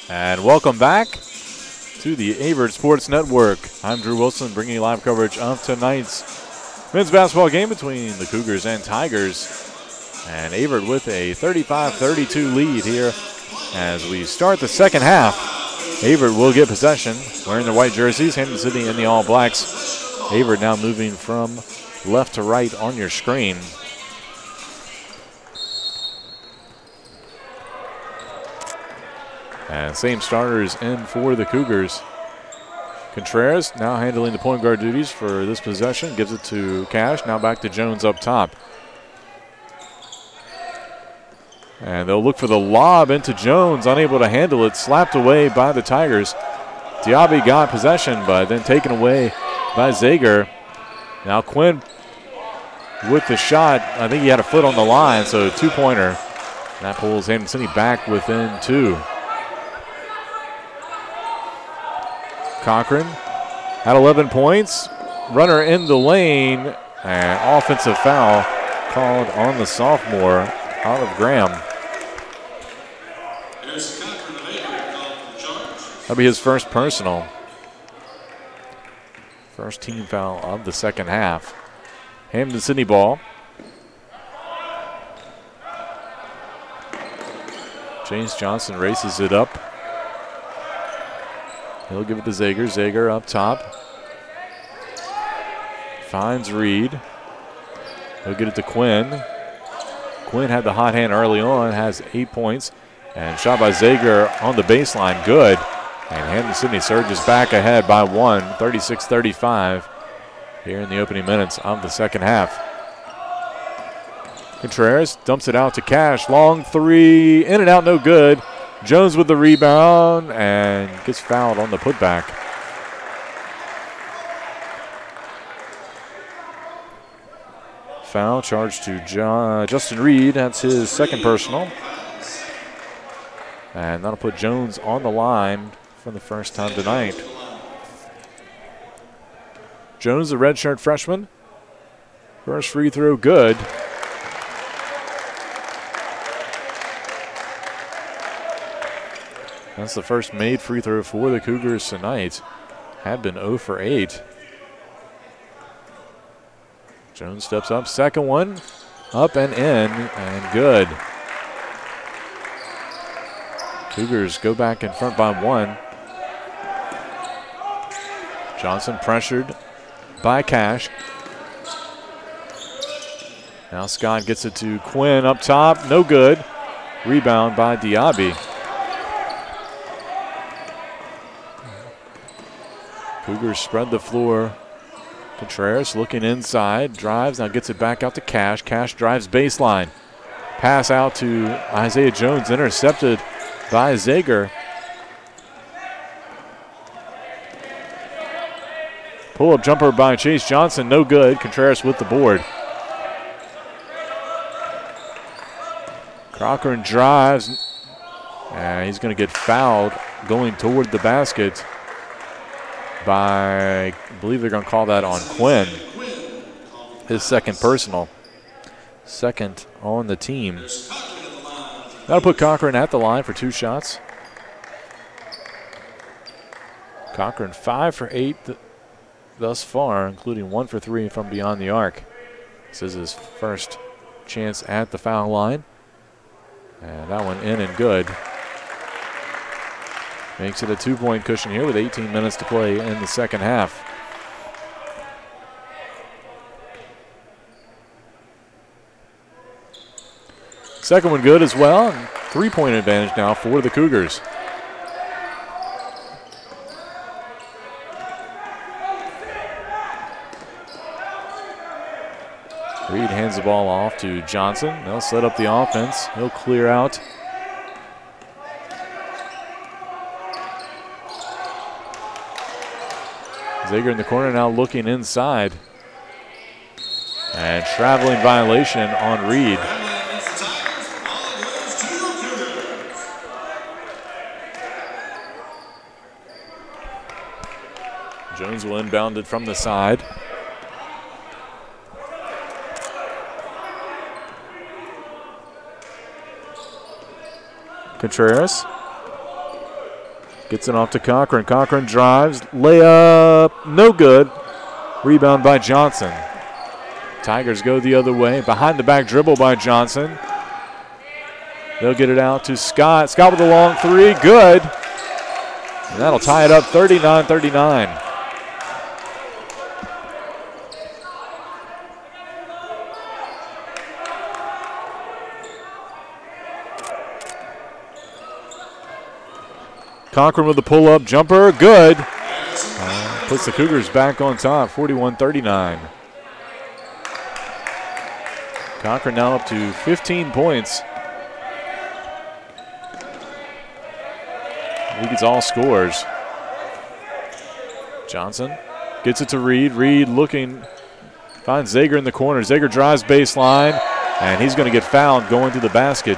[SPEAKER 2] And welcome back to the Averett Sports Network. I'm Drew Wilson, bringing you live coverage of tonight's men's basketball game between the Cougars and Tigers. And Averett with a 35-32 lead here as we start the second half. Averett will get possession, wearing their white jerseys. Hampden-Sydney in the all blacks. Averett now moving from left to right on your screen. And same starters in for the Cougars. Contreras now handling the point guard duties for this possession. Gives it to Cash. Now back to Jones up top. And they'll look for the lob into Jones. Unable to handle it. Slapped away by the Tigers. Diaby got possession, but then taken away by Zager. Now Quinn with the shot. I think he had a foot on the line, so two-pointer. That pulls Hampden-Sydney back within two. Cochran had 11 points. Runner in the lane. And offensive foul called on the sophomore, Olive Graham. That'll be his first personal. First team foul of the second half. Hampden-Sydney ball. James Johnson races it up. He'll give it to Zager. Zager up top. Finds Reed. He'll get it to Quinn. Quinn had the hot hand early on, has 8 points. And shot by Zager on the baseline, good. And Hampden-Sydney surges back ahead by one, 36-35, here in the opening minutes of the second half. Contreras dumps it out to Cash. Long three, in and out, no good. Jones with the rebound and gets fouled on the putback. Foul charged to Justin Reed. That's his second personal. And that'll put Jones on the line for the first time tonight. Jones, the redshirt freshman. First free throw, good. That's the first made free throw for the Cougars tonight. Had been 0 for 8. Jones steps up, second one, up and in, and good. Cougars go back in front by one. Johnson pressured by Cash. Now Scott gets it to Quinn up top, no good. Rebound by Diaby. Cougars spread the floor. Contreras looking inside, drives, now gets it back out to Cash. Cash drives baseline. Pass out to Isaiah Jones, intercepted by Zager. Pull-up jumper by Chase Johnson, no good. Contreras with the board. Cochran drives, and he's going to get fouled going toward the basket by, I believe they're going to call that on Quinn. His second personal. Second on the team. That'll put Cochran at the line for 2 shots. Cochran 5 for 8 thus far, including 1 for 3 from beyond the arc. This is his first chance at the foul line. And that one in and good. Makes it a 2-point cushion here with 18 minutes to play in the second half. Second one good as well. 3-point advantage now for the Cougars. Reed hands the ball off to Johnson. They'll set up the offense. He'll clear out. Zager in the corner now looking inside. And traveling violation on Reed. Jones will inbound it from the side. Contreras Gets it off to Cochran. Cochran drives. Layup. No good. Rebound by Johnson. Tigers go the other way. Behind the back dribble by Johnson. They'll get it out to Scott. Scott with a long three. Good. And that'll tie it up 39-39. Cochran with the pull-up jumper. Good. Puts the Cougars back on top, 41-39. Cochran now up to 15 points. Leads all scores. Johnson gets it to Reed. Reed looking, finds Zager in the corner. Zager drives baseline, and he's going to get fouled going to the basket.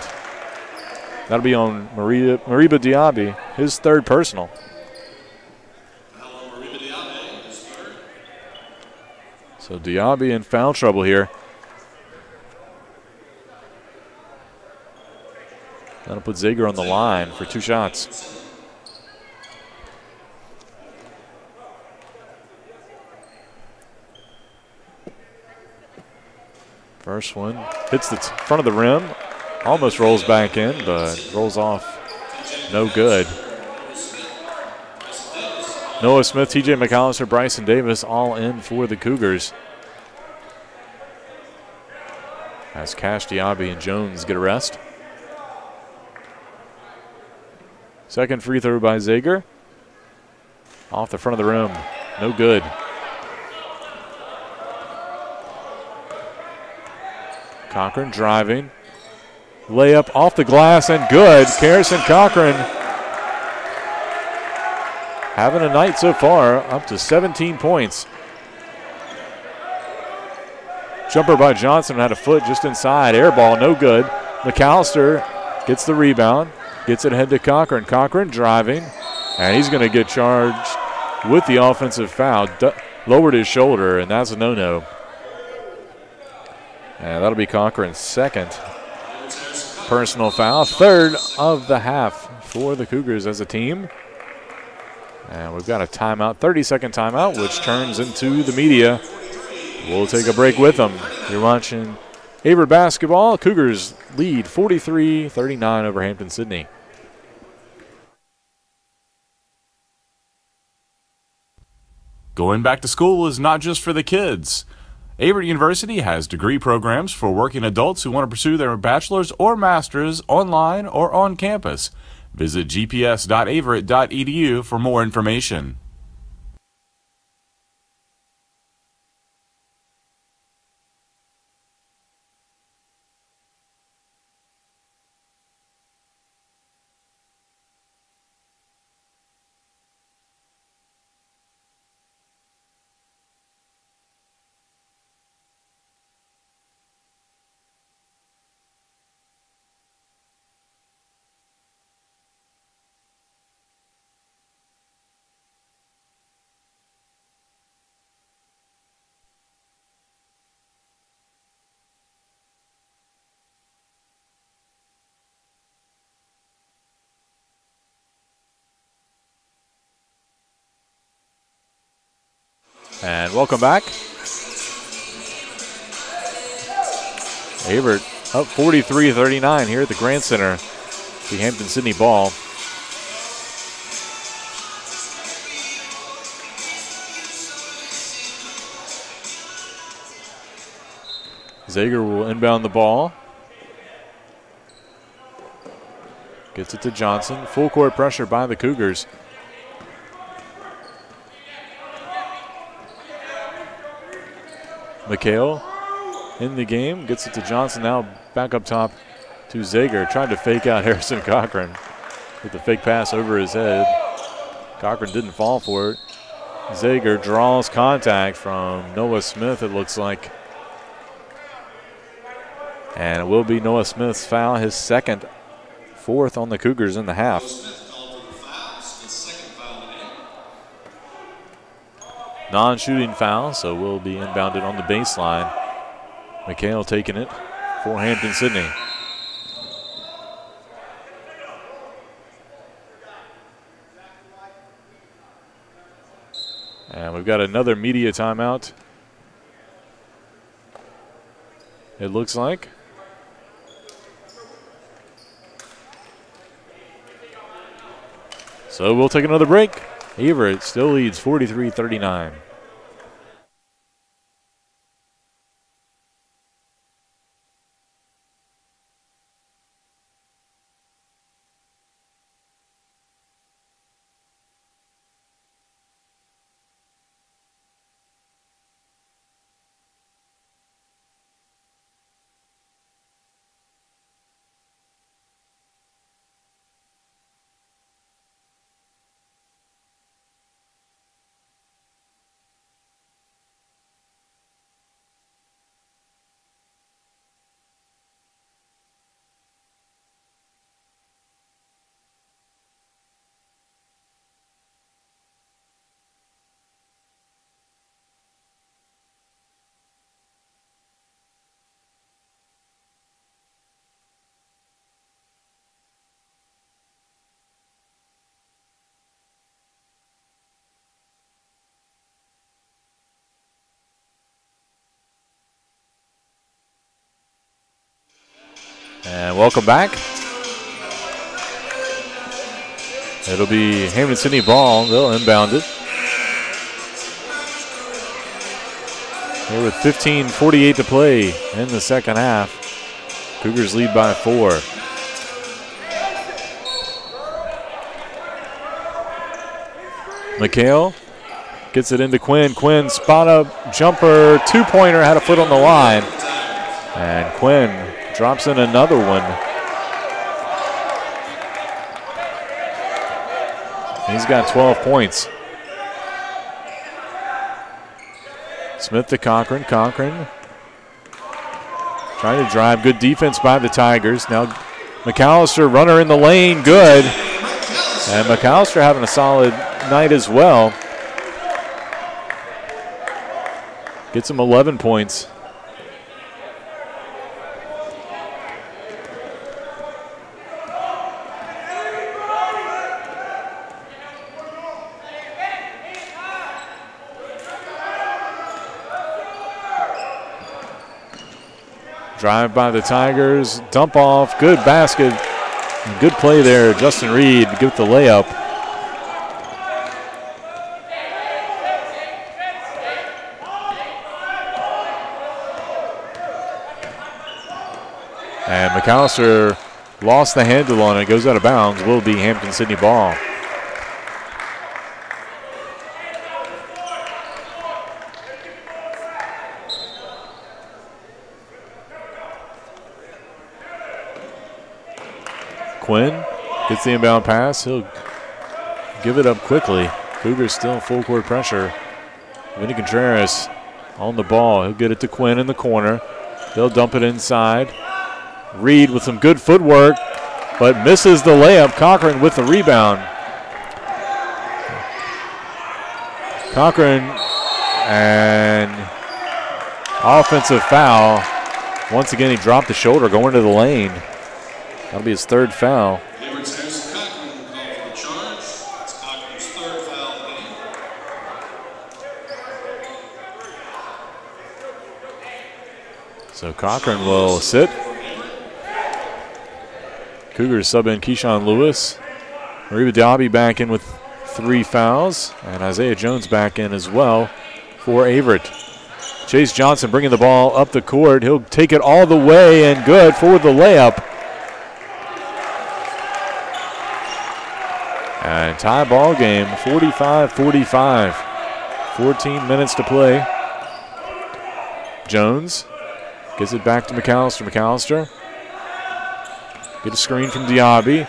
[SPEAKER 2] That'll be on Mariba Diaby, his third personal. So Diaby in foul trouble here. That'll put Zager on the line for 2 shots. First one hits the front of the rim. Almost rolls back in, but rolls off. No good. Noah Smith, TJ McAllister, Bryson Davis all in for the Cougars. As Cash, Diaby, and Jones get a rest. Second free throw by Zager. Off the front of the rim. No good. Cochran driving. Layup off the glass and good. Harrison Cochran having a night so far, up to 17 points. Jumper by Johnson, had a foot just inside. Air ball, no good. McAllister gets the rebound, gets it ahead to Cochran. Cochran driving, and he's going to get charged with the offensive foul. Lowered his shoulder, and that's a no-no. And that'll be Cochran's second personal foul, third of the half for the Cougars as a team. And we've got a timeout, 30-second timeout, which turns into the media. We'll take a break with them. You're watching Averett basketball. Cougars lead 43-39 over Hampden-Sydney.
[SPEAKER 3] Going back to school is not just for the kids. Averett University has degree programs for working adults who want to pursue their bachelor's or master's online or on campus. Visit gps.averett.edu for more information.
[SPEAKER 2] And welcome back. Averett up 43-39 here at the Grand Center. The Hampden-Sydney ball. Zager will inbound the ball. Gets it to Johnson. Full court pressure by the Cougars. McHale in the game, gets it to Johnson, now back up top to Zager. Tried to fake out Harrison Cochran with the fake pass over his head. Cochran didn't fall for it. Zager draws contact from Noah Smith, it looks like. And it will be Noah Smith's foul, his second, fourth on the Cougars in the half. Non-shooting foul, so will be inbounded on the baseline. McHale taking it for Hampden-Sydney. And we've got another media timeout. It looks like. So we'll take another break. Averett still leads 43-39. And welcome back. It'll be Hampden-Sydney ball. They'll inbound it. Here with 15:48 to play in the second half. Cougars lead by 4. McHale gets it into Quinn. Quinn spot up jumper, two-pointer, had a foot on the line. And Quinn drops in another one. He's got 12 points. Smith to Cochran. Cochran trying to drive. Good defense by the Tigers. Now McAllister, runner in the lane, good. And McAllister having a solid night as well. Gets him 11 points. Drive by the Tigers, dump off, good basket, good play there. Justin Reed to get the layup. And McAllister lost the handle on it, goes out of bounds, will be Hampden-Sydney ball. Quinn gets the inbound pass. He'll give it up quickly. Cougars still full court pressure. Vinny Contreras on the ball. He'll get it to Quinn in the corner. They'll dump it inside. Reed with some good footwork, but misses the layup. Cochran with the rebound. Cochran and offensive foul. Once again, he dropped the shoulder going to the lane. That'll be his third foul. So Cochran will sit. Cougars sub in Keyshawn Lewis. Mariba Diaby back in with 3 fouls. And Isaiah Jones back in as well for Averett. Chase Johnson bringing the ball up the court. He'll take it all the way and good for the layup. And tie ball game, 45-45. 14 minutes to play. Jones gives it back to McAllister. McAllister get a screen from Diaby.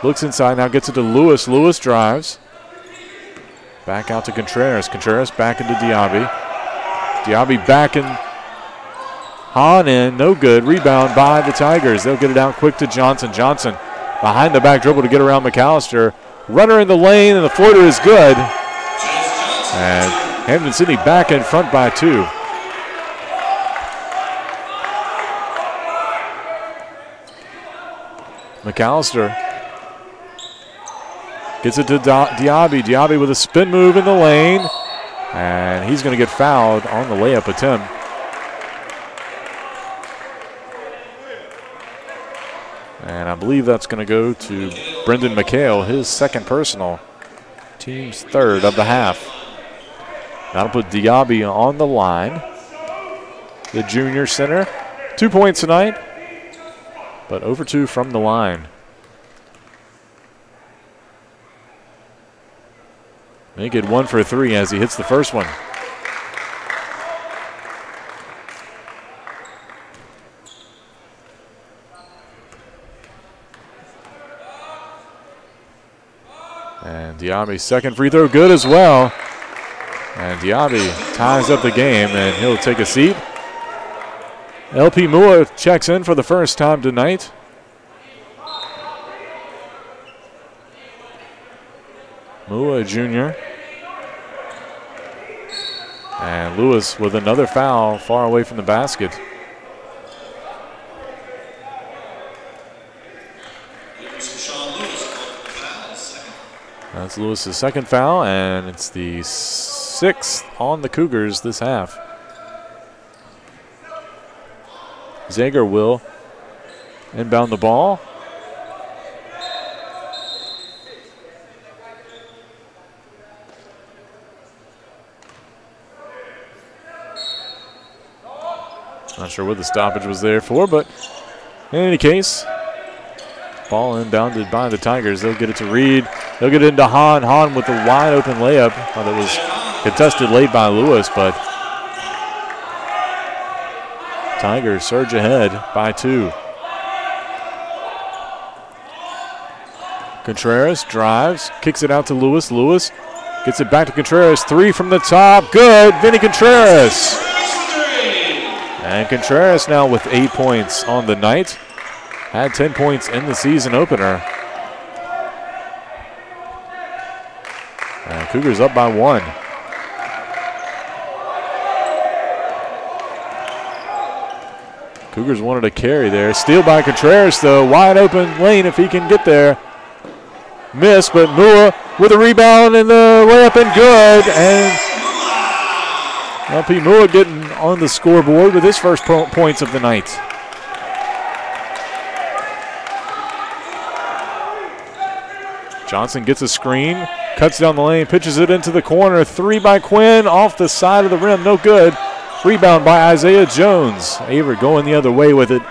[SPEAKER 2] Looks inside, now gets it to Lewis. Lewis drives. Back out to Contreras. Contreras back into Diaby. Diaby back in. Hahn in, no good. Rebound by the Tigers. They'll get it out quick to Johnson. Johnson behind the back dribble to get around McAllister. Runner in the lane, and the floater is good. And Hampden-Sydney back in front by 2. McAllister gets it to Diaby. Diaby with a spin move in the lane. And he's going to get fouled on the layup attempt. And I believe that's going to go to Brendan McHale, his second personal, team's third of the half. That'll put Diaby on the line. The junior center, 2 points tonight, but over 2 from the line. Make it 1 for 3 as he hits the first one. And Diaby's second free throw good as well. And Diaby ties up the game, and he'll take a seat. LP Mua checks in for the first time tonight. Mua Jr. And Lewis with another foul far away from the basket. That's Lewis's second foul, and it's the 6th on the Cougars this half. Zager will inbound the ball. Not sure what the stoppage was there for, but in any case, ball inbounded by the Tigers. They'll get it to Reed. They'll get it into Hahn. Hahn with a wide open layup. Thought it was contested late by Lewis, but Tigers surge ahead by 2. Contreras drives, kicks it out to Lewis. Lewis gets it back to Contreras. 3 from the top. Good. Vinny Contreras. And Contreras now with 8 points on the night. Had 10 points in the season opener. And Cougars up by 1. Cougars wanted a carry there. Steal by Contreras, though. Wide open lane if he can get there. Miss, but Mua with a rebound and the layup and good. And LP Mua getting on the scoreboard with his first points of the night. Johnson gets a screen, cuts down the lane, pitches it into the corner. 3 by Quinn off the side of the rim, no good. Rebound by Isaiah Jones. Averett going the other way with it.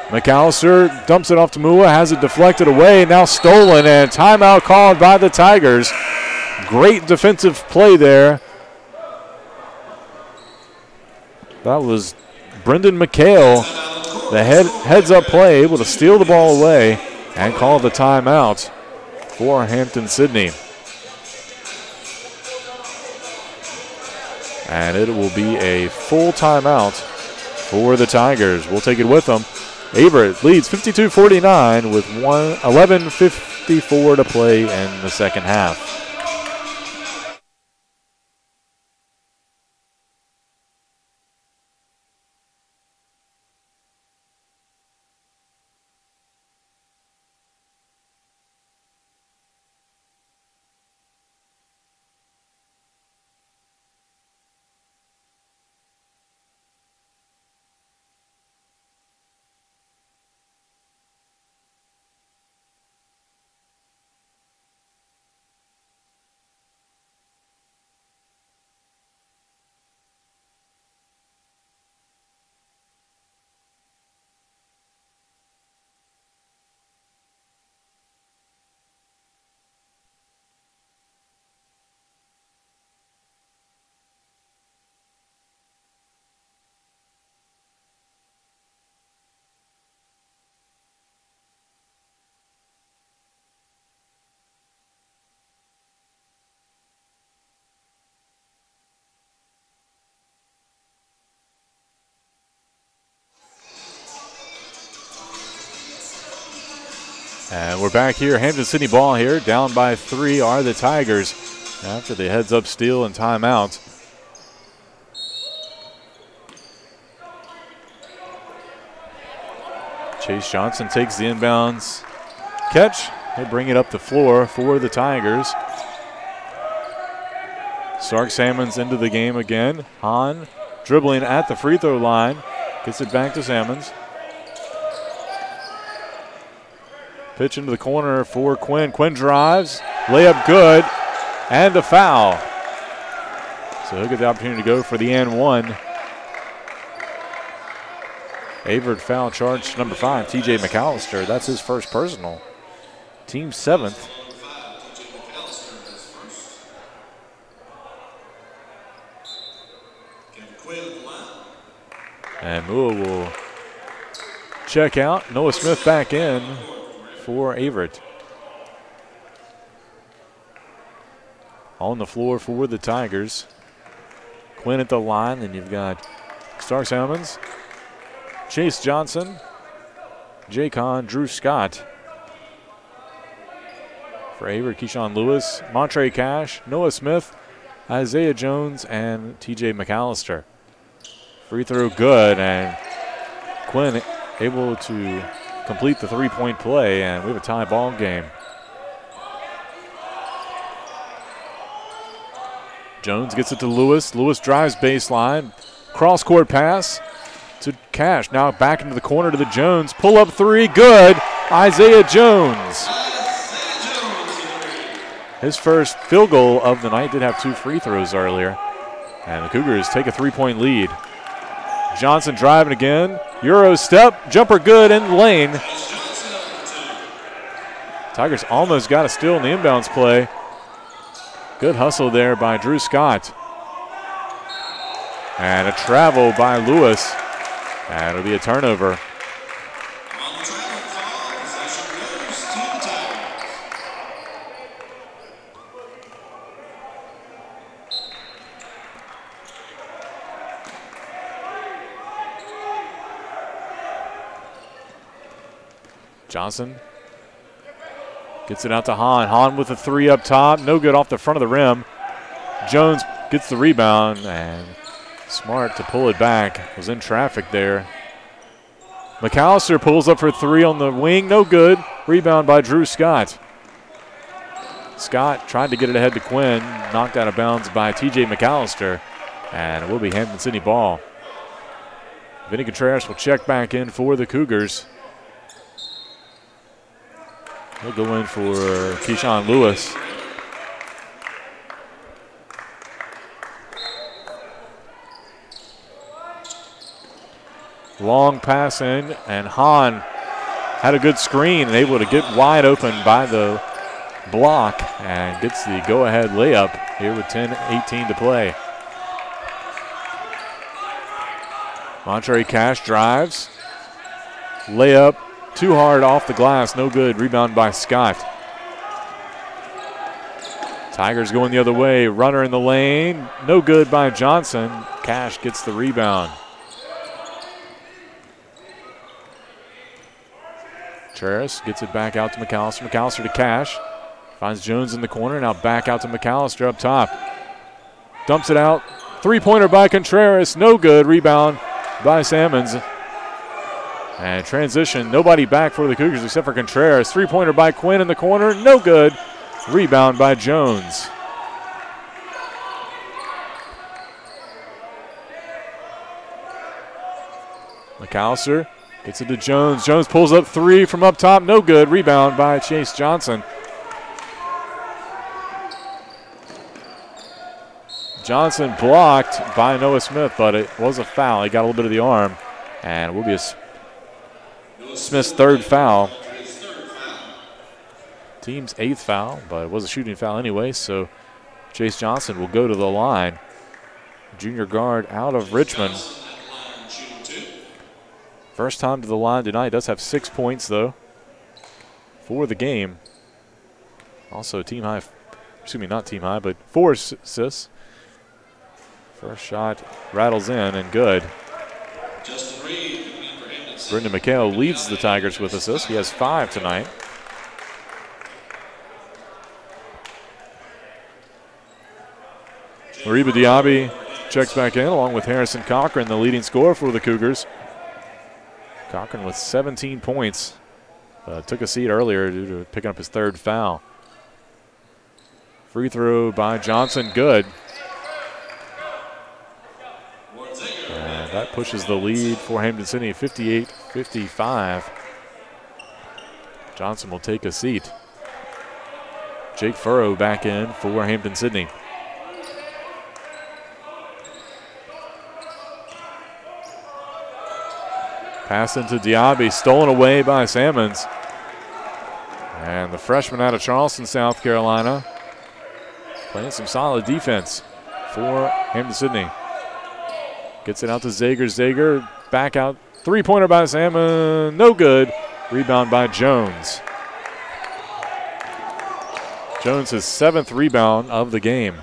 [SPEAKER 2] McAllister dumps it off to Mua, has it deflected away, now stolen, and timeout called by the Tigers. Great defensive play there. That was Brendan McHale, the heads-up play, able to steal the ball away and call the timeout for Hampden-Sydney. And it will be a full timeout for the Tigers. We'll take it with them. Averett leads 52-49 with 11:54 to play in the second half. And we're back here. Hampden-Sydney ball here. Down by 3 are the Tigers after the heads-up steal and timeout. Chase Johnson takes the inbounds catch. He'll bring it up the floor for the Tigers. Stark Salmons into the game again. Hahn dribbling at the free throw line. Gets it back to Salmons. Pitch into the corner for Quinn. Quinn drives. Layup good. And a foul. So he'll get the opportunity to go for the and one. Averett foul charge number 5, TJ McAllister. That's his first personal. Team 7th. And Mua will check out. Noah Smith back in for Averett. On the floor for the Tigers. Quinn at the line, then you've got Stark Salmons, Chase Johnson, Jay Kahn, Drew Scott. For Averett, Keyshawn Lewis, Montre Cash, Noah Smith, Isaiah Jones, and TJ McAllister. Free throw good, and Quinn able to complete the three-point play, and we have a tie ball game. Jones gets it to Lewis. Lewis drives baseline. Cross-court pass to Cash. Now back into the corner to the Jones. Pull-up three, good. Isaiah Jones. His first field goal of the night. Did have 2 free throws earlier. And the Cougars take a 3-point lead. Johnson driving again. Euro step. Jumper good in the lane. Tigers almost got a steal in the inbounds play. Good hustle there by Drew Scott. And a travel by Lewis. And it'll be a turnover. Johnson gets it out to Hahn. Hahn with a 3 up top. No good off the front of the rim. Jones gets the rebound, and smart to pull it back. Was in traffic there. McAllister pulls up for 3 on the wing. No good. Rebound by Drew Scott. Scott tried to get it ahead to Quinn. Knocked out of bounds by TJ McAllister. And it will be Hampden-Sydney ball. Vinny Contreras will check back in for the Cougars. He'll go in for Keyshawn Lewis. Long pass in, and Hahn had a good screen and able to get wide open by the block and gets the go-ahead layup here with 10:18 to play. Montre Cash drives. Layup. Too hard off the glass, no good. Rebound by Scott. Tigers going the other way. Runner in the lane, no good by Johnson. Cash gets the rebound. Contreras gets it back out to McAllister. McAllister to Cash. Finds Jones in the corner, now back out to McAllister up top. Dumps it out. 3-pointer by Contreras, no good. Rebound by Salmons. And transition, nobody back for the Cougars except for Contreras. 3-pointer by Quinn in the corner, no good. Rebound by Jones. McAllister gets it to Jones. Jones pulls up 3 from up top, no good. Rebound by Chase Johnson. Johnson blocked by Noah Smith, but it was a foul. He got a little bit of the arm, and it will be Smith's 3rd foul. Team's 8th foul, but it was a shooting foul anyway, so Chase Johnson will go to the line. Junior guard out of Richmond. First time to the line tonight. Does have 6 points, though, for the game. Also team high, not team high, but 4 assists. First shot rattles in and good. Brendan McHale leads the Tigers with assists. He has 5 tonight. Mariba Diaby checks back in along with Harrison Cochran, the leading scorer for the Cougars. Cochran with 17 points. Took a seat earlier due to picking up his 3rd foul. Free throw by Johnson, good. pushes the lead for Hampden-Sydney 58-55. Johnson will take a seat. Jake Furrow back in for Hampden-Sydney. Pass into Diaby, stolen away by Salmons. And the freshman out of Charleston, South Carolina, playing some solid defense for Hampden-Sydney. Gets it out to Zager. Zager back out. Three-pointer by Salmon. No good. Rebound by Jones. Jones his 7th rebound of the game.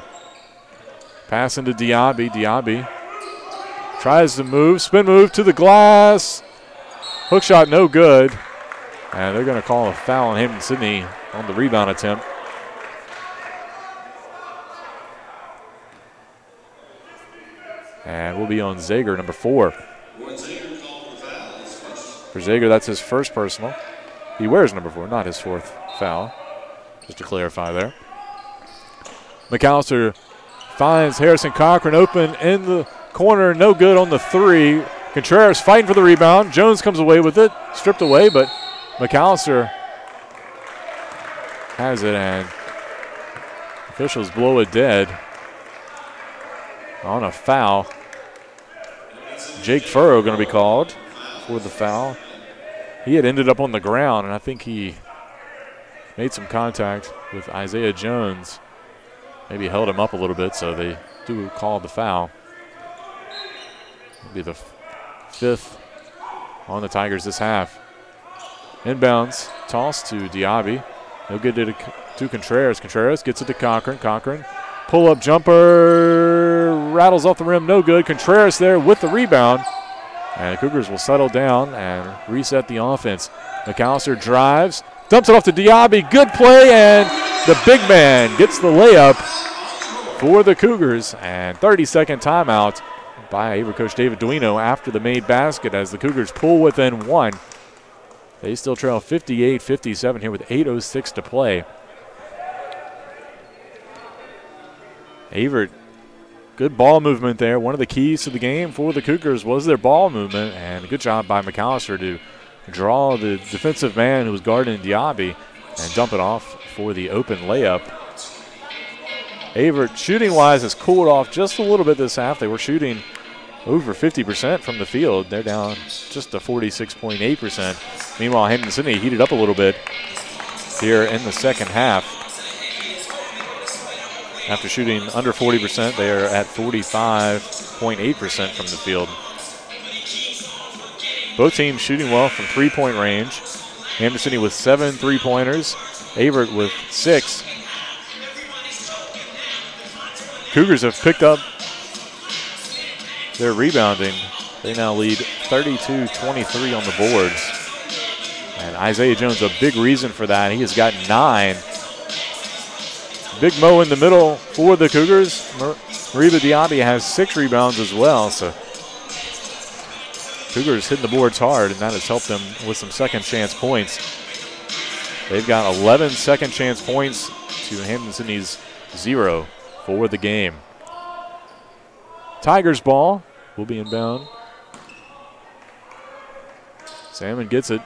[SPEAKER 2] Pass into Diaby. Diaby tries to move. Spin move to the glass. Hook shot no good. And they're going to call a foul on Hampden-Sydney on the rebound attempt. And we'll be on Zager, number 4. For Zager, that's his first personal. He wears number 4, not his 4th foul. Just to clarify there. McAllister finds Harrison Cochran open in the corner. No good on the 3. Contreras fighting for the rebound. Jones comes away with it. Stripped away, but McAllister has it, and officials blow it dead on a foul. Jake Furrow going to be called for the foul. He had ended up on the ground, and I think he made some contact with Isaiah Jones. Maybe held him up a little bit, so they do call the foul. It'll be the 5th on the Tigers this half. Inbounds, toss to Diaby. No good to Contreras. Contreras gets it to Cochran. Cochran, pull-up jumper, rattles off the rim, no good. Contreras there with the rebound. And the Cougars will settle down and reset the offense. McAllister drives, dumps it off to Diaby. Good play, and the big man gets the layup for the Cougars. And 30-second timeout by Averett coach David Duino after the made basket as the Cougars pull within 1. They still trail 58-57 here with 8:06 to play. Averett, good ball movement there. One of the keys to the game for the Cougars was their ball movement, and a good job by McAllister to draw the defensive man who was guarding Diaby and dump it off for the open layup. Averett, shooting-wise, has cooled off just a little bit this half. They were shooting over 50% from the field. They're down just to 46.8%. Meanwhile, Hampden-Sydney heated up a little bit here in the second half. After shooting under 40%, they are at 45.8% from the field. Both teams shooting well from three-point range. Hampden-Sydney with 7 3-pointers. Averett with 6. Cougars have picked up their rebounding. They now lead 32-23 on the boards. And Isaiah Jones, a big reason for that. He has got 9. Big Mo in the middle for the Cougars. Mariba Diaby has 6 rebounds as well. So Cougars hitting the boards hard, and that has helped them with some second chance points. They've got 11 second chance points to Hampden-Sydney's 0 for the game. Tigers ball will be inbound. Salmon gets it.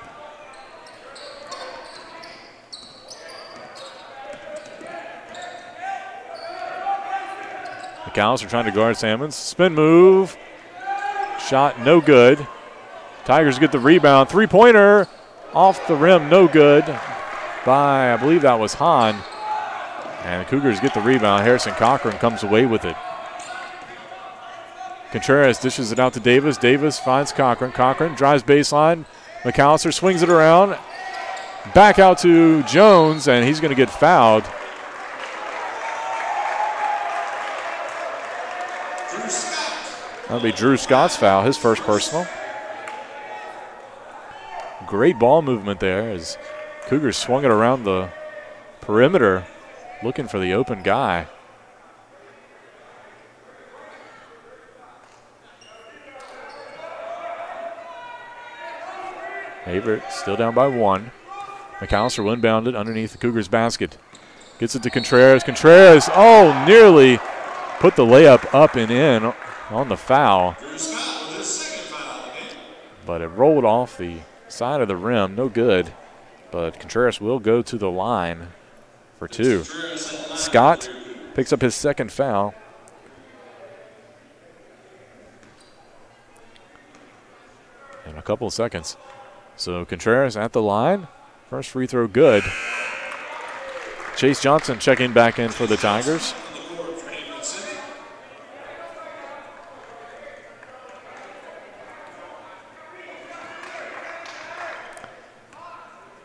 [SPEAKER 2] McAllister trying to guard Salmons. Spin move. Shot no good. Tigers get the rebound. Three-pointer off the rim, no good by, I believe that was Hahn. And the Cougars get the rebound. Harrison Cochran comes away with it. Contreras dishes it out to Davis. Davis finds Cochran. Cochran drives baseline. McAllister swings it around. Back out to Jones, and he's going to get fouled. That'll be Drew Scott's foul, his first personal. Great ball movement there as Cougars swung it around the perimeter looking for the open guy. Averett still down by 1. McAllister will inbound it underneath the Cougars basket. Gets it to Contreras. Contreras, nearly put the layup up and in on the foul. but it rolled off the side of the rim. No good, but Contreras will go to the line for 2. Scott picks up his 2nd foul. In a couple of seconds. So Contreras at the line. First free throw good. Chase Johnson checking back in for the Tigers.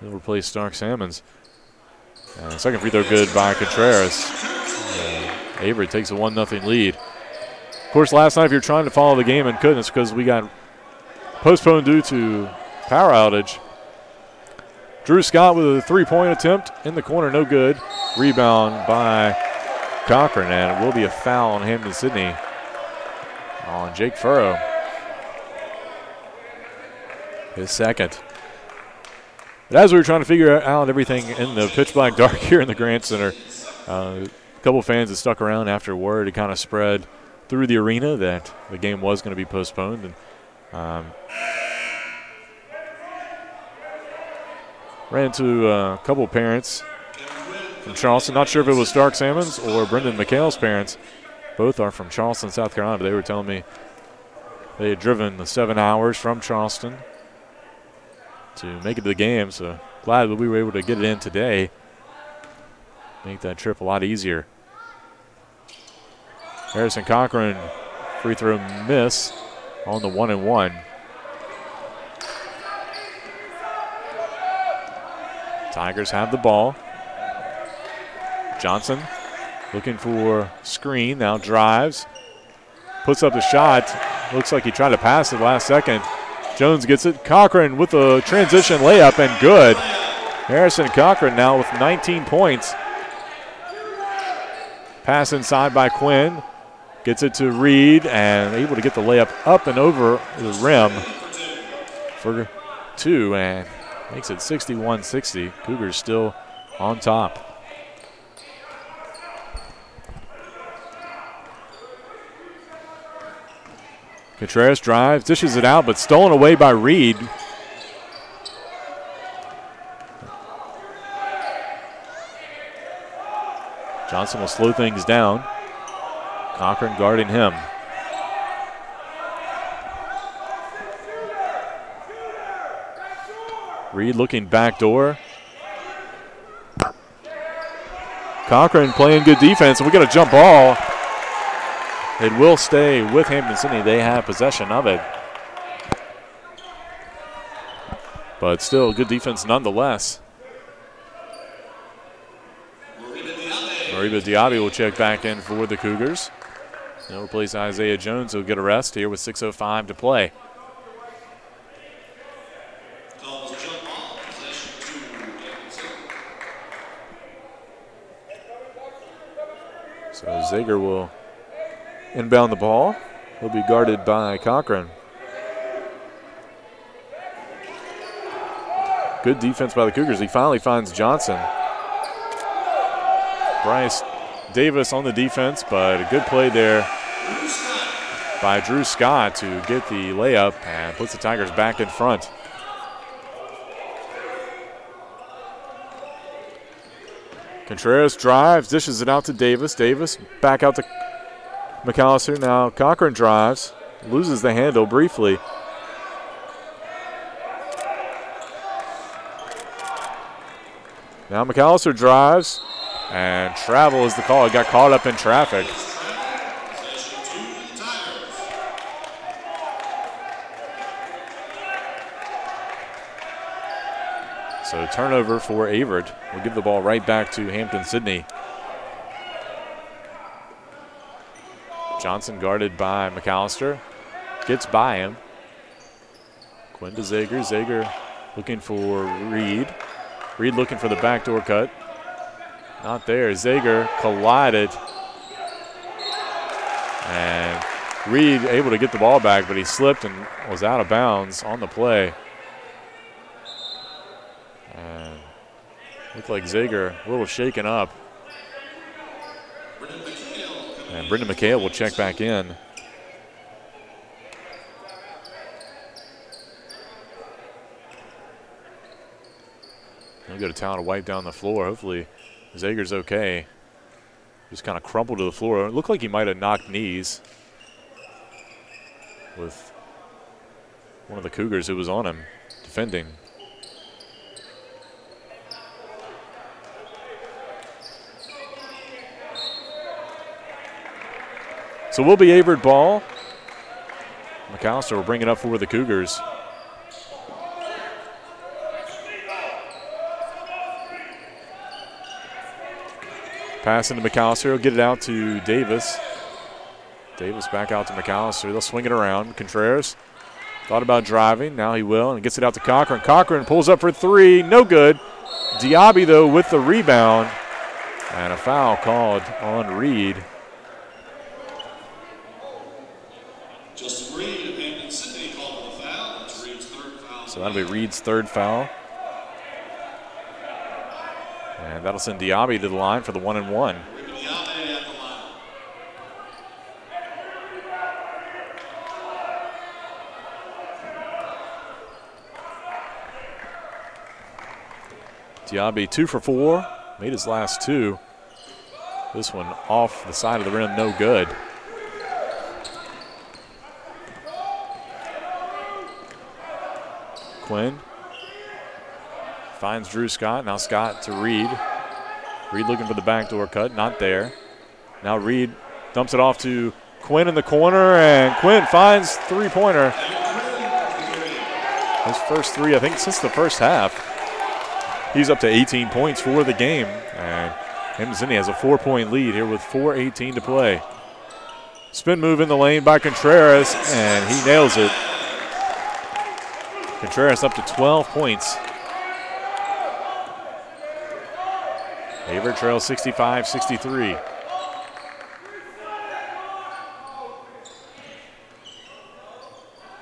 [SPEAKER 2] He'll replace Stark Salmons. Second free throw good by Contreras. Averett takes a 1-0 lead. Of course, last night if you're trying to follow the game and couldn't, it's because we got postponed due to power outage. Drew Scott with a 3-point attempt in the corner, no good. Rebound by Cochran, and it will be a foul on Hampden-Sydney on Jake Furrow. His 2nd. But as we were trying to figure out everything in the pitch black dark here in the Grant Center, a couple fans that stuck around after word had kind of spread through the arena that the game was going to be postponed. And ran into a couple of parents from Charleston. Not sure if it was Stark Salmons or Brendan McHale's parents. Both are from Charleston, South Carolina. But they were telling me they had driven the 7 hours from Charleston to make it to the game. So glad that we were able to get it in today. Make that trip a lot easier. Harrison Cochran, free throw miss on the 1-and-1. Tigers have the ball. Johnson looking for screen, now drives. Puts up the shot. Looks like he tried to pass it last second. Jones gets it. Cochran with a transition layup and good. Harrison Cochran now with 19 points. Pass inside by Quinn. Gets it to Reed and able to get the layup up and over the rim for 2 and makes it 61-60. Cougars still on top. Contreras drives, dishes it out, but stolen away by Reed. Johnson will slow things down. Cochran guarding him. Reed looking backdoor. Cochran playing good defense, and we got a jump ball. It will stay with Hampden-Sydney. They have possession of it. But still, good defense nonetheless. Mariba Diaby will check back in for the Cougars. He'll replace Isaiah Jones, who'll get a rest here with 6:05 to play. So Zager will inbound the ball. He'll be guarded by Cochran. Good defense by the Cougars. He finally finds Johnson. Bryce Davis on the defense, but a good play there by Drew Scott to get the layup and puts the Tigers back in front. Contreras drives, dishes it out to Davis. Davis back out to McAllister. Now Cochran drives, loses the handle briefly. Now McAllister drives, and travel is the call. It got caught up in traffic. So turnover for Averett. We'll give the ball right back to Hampden-Sydney. Johnson guarded by McAllister. Gets by him. Quinn to Zager. Zager looking for Reed. Reed looking for the backdoor cut. Not there. Zager collided. And Reed able to get the ball back, but he slipped and was out of bounds on the play. And looked like Zager a little shaken up. And Brendan McHale will check back in. go to town to wipe down the floor. Hopefully Zager's okay. Just kind of crumpled to the floor. It looked like he might have knocked knees with one of the Cougars who was on him defending. So we'll be Averett ball. McAllister will bring it up for the Cougars. Pass into McAllister. He'll get it out to Davis. Davis back out to McAllister. They'll swing it around. Contreras thought about driving. Now he will, and gets it out to Cochran. Cochran pulls up for three. No good. Diaby, though, with the rebound. And a foul called on Reed.
[SPEAKER 4] Justin Reed of Hampden-Sydney called the foul. That's Reed's third foul.
[SPEAKER 2] So that'll be Reed's third foul. And that'll send Diaby to the line for the 1-and-1. Diaby 2 for 4, made his last two. This one off the side of the rim, no good. Quinn finds Drew Scott. Now Scott to Reed. Reed looking for the backdoor cut, not there. Now Reed dumps it off to Quinn in the corner, and Quinn finds three-pointer. His first three, I think, since the first half. He's up to 18 points for the game, and Hampden-Sydney has a 4-point lead here with 4:18 to play. Spin move in the lane by Contreras, and he nails it. Contreras up to 12 points. Averett trails 65-63.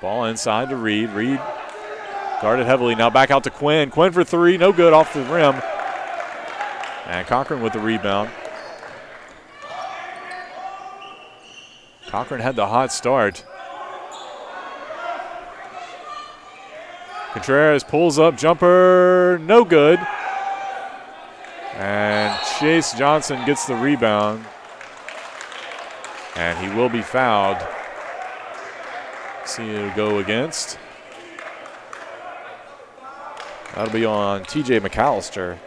[SPEAKER 2] Ball inside to Reed. Reed guarded heavily. Now back out to Quinn. Quinn for three. No good off the rim. And Cochran with the rebound. Cochran had the hot start. Contreras pulls up. Jumper. No good. And Chase Johnson gets the rebound. And he will be fouled. See who to go against. That'll be on TJ McAllister,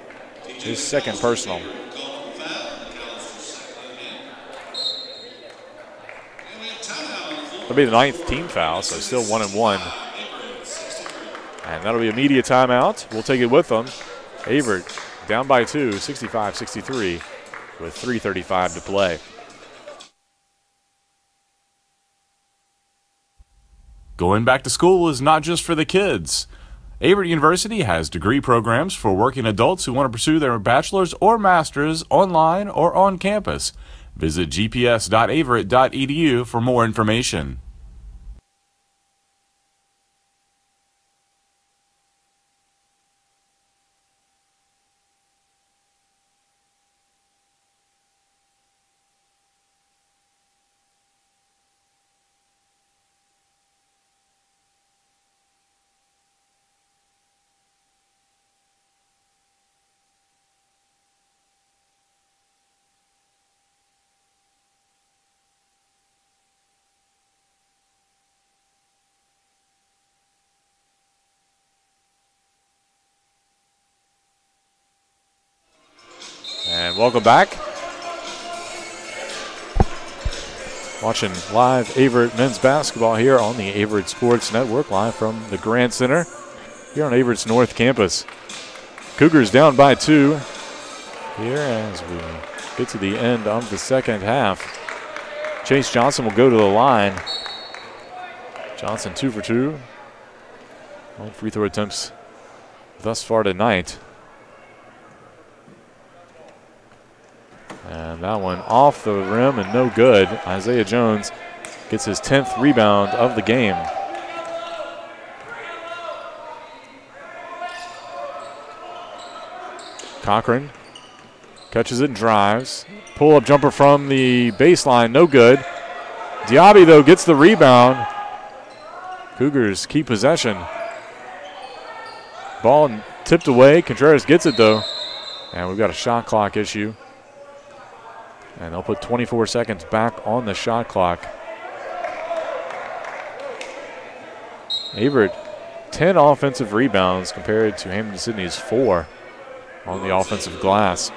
[SPEAKER 2] his second personal. That'll be the 9th team foul, so still 1-and-1. And that'll be a media timeout. We'll take it with them. Averett down by 2, 65-63, with 3:35 to play.
[SPEAKER 3] Going back to school is not just for the kids. Averett University has degree programs for working adults who want to pursue their bachelor's or master's online or on campus. Visit gps.averett.edu for more information.
[SPEAKER 2] And welcome back. Watching live Averett men's basketball here on the Averett Sports Network, live from the Grant Center here on Averett's North Campus. Cougars down by 2 here as we get to the end of the second half. Chase Johnson will go to the line. Johnson 2 for 2. All free throw attempts thus far tonight. And that one off the rim and no good. Isaiah Jones gets his 10th rebound of the game. Cochran catches it and drives. Pull-up jumper from the baseline, no good. Diaby, though, gets the rebound. Cougars keep possession. Ball tipped away. Contreras gets it, though. And we've got a shot clock issue. And they'll put 24 seconds back on the shot clock. Averett, 10 offensive rebounds compared to Hampden-Sydney's 4 on the offensive glass.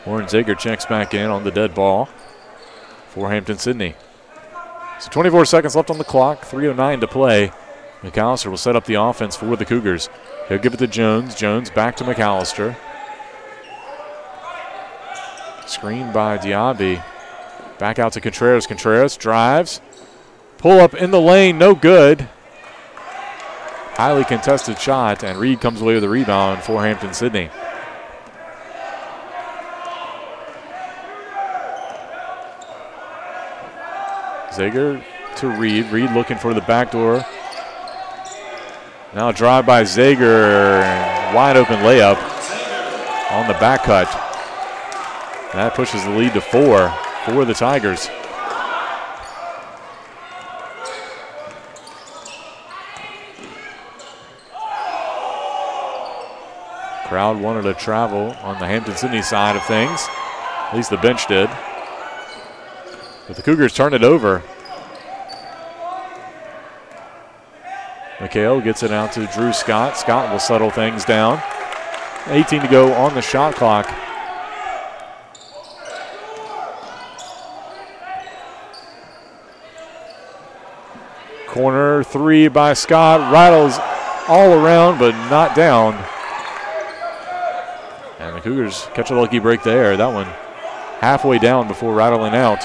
[SPEAKER 2] Warren Zager checks back in on the dead ball for Hampden-Sydney. So 24 seconds left on the clock, 3:09 to play. McAllister will set up the offense for the Cougars. He'll give it to Jones. Jones back to McAllister. Screen by Diaby. Back out to Contreras. Contreras drives. Pull up in the lane, no good. Highly contested shot, and Reed comes away with the rebound for Hampden-Sydney. Zager to Reed. Reed looking for the back door. Now a drive by Zager. Wide open layup on the back cut. That pushes the lead to 4 for the Tigers. Crowd wanted to travel on the Hampden-Sydney side of things. At least the bench did. But the Cougars turn it over. McHale gets it out to Drew Scott. Scott will settle things down. 18 to go on the shot clock. Corner 3 by Scott. Rattles all around, but not down. And the Cougars catch a lucky break there. That one halfway down before rattling out.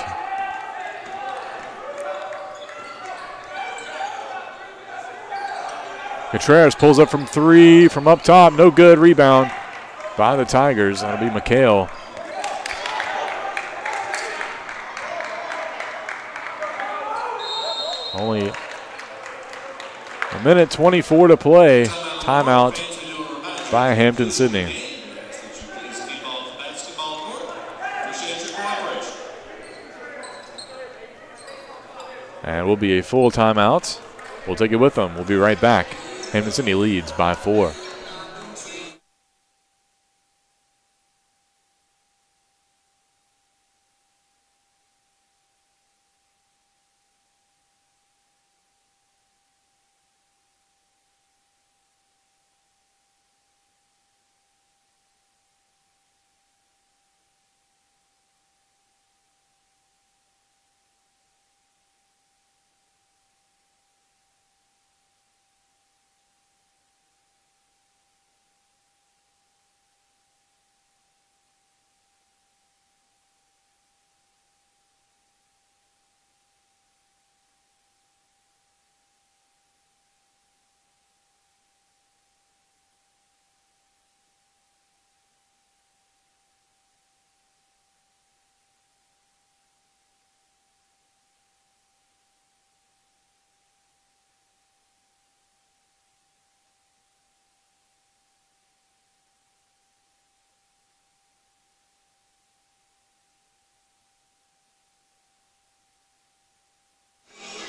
[SPEAKER 2] Contreras pulls up from 3 from up top. No good. Rebound by the Tigers. That'll be McHale. Only a minute 24 to play. Timeout by Hampden-Sydney. And will be a full timeout. We'll take it with them. We'll be right back. Hampden-Sydney leads by 4.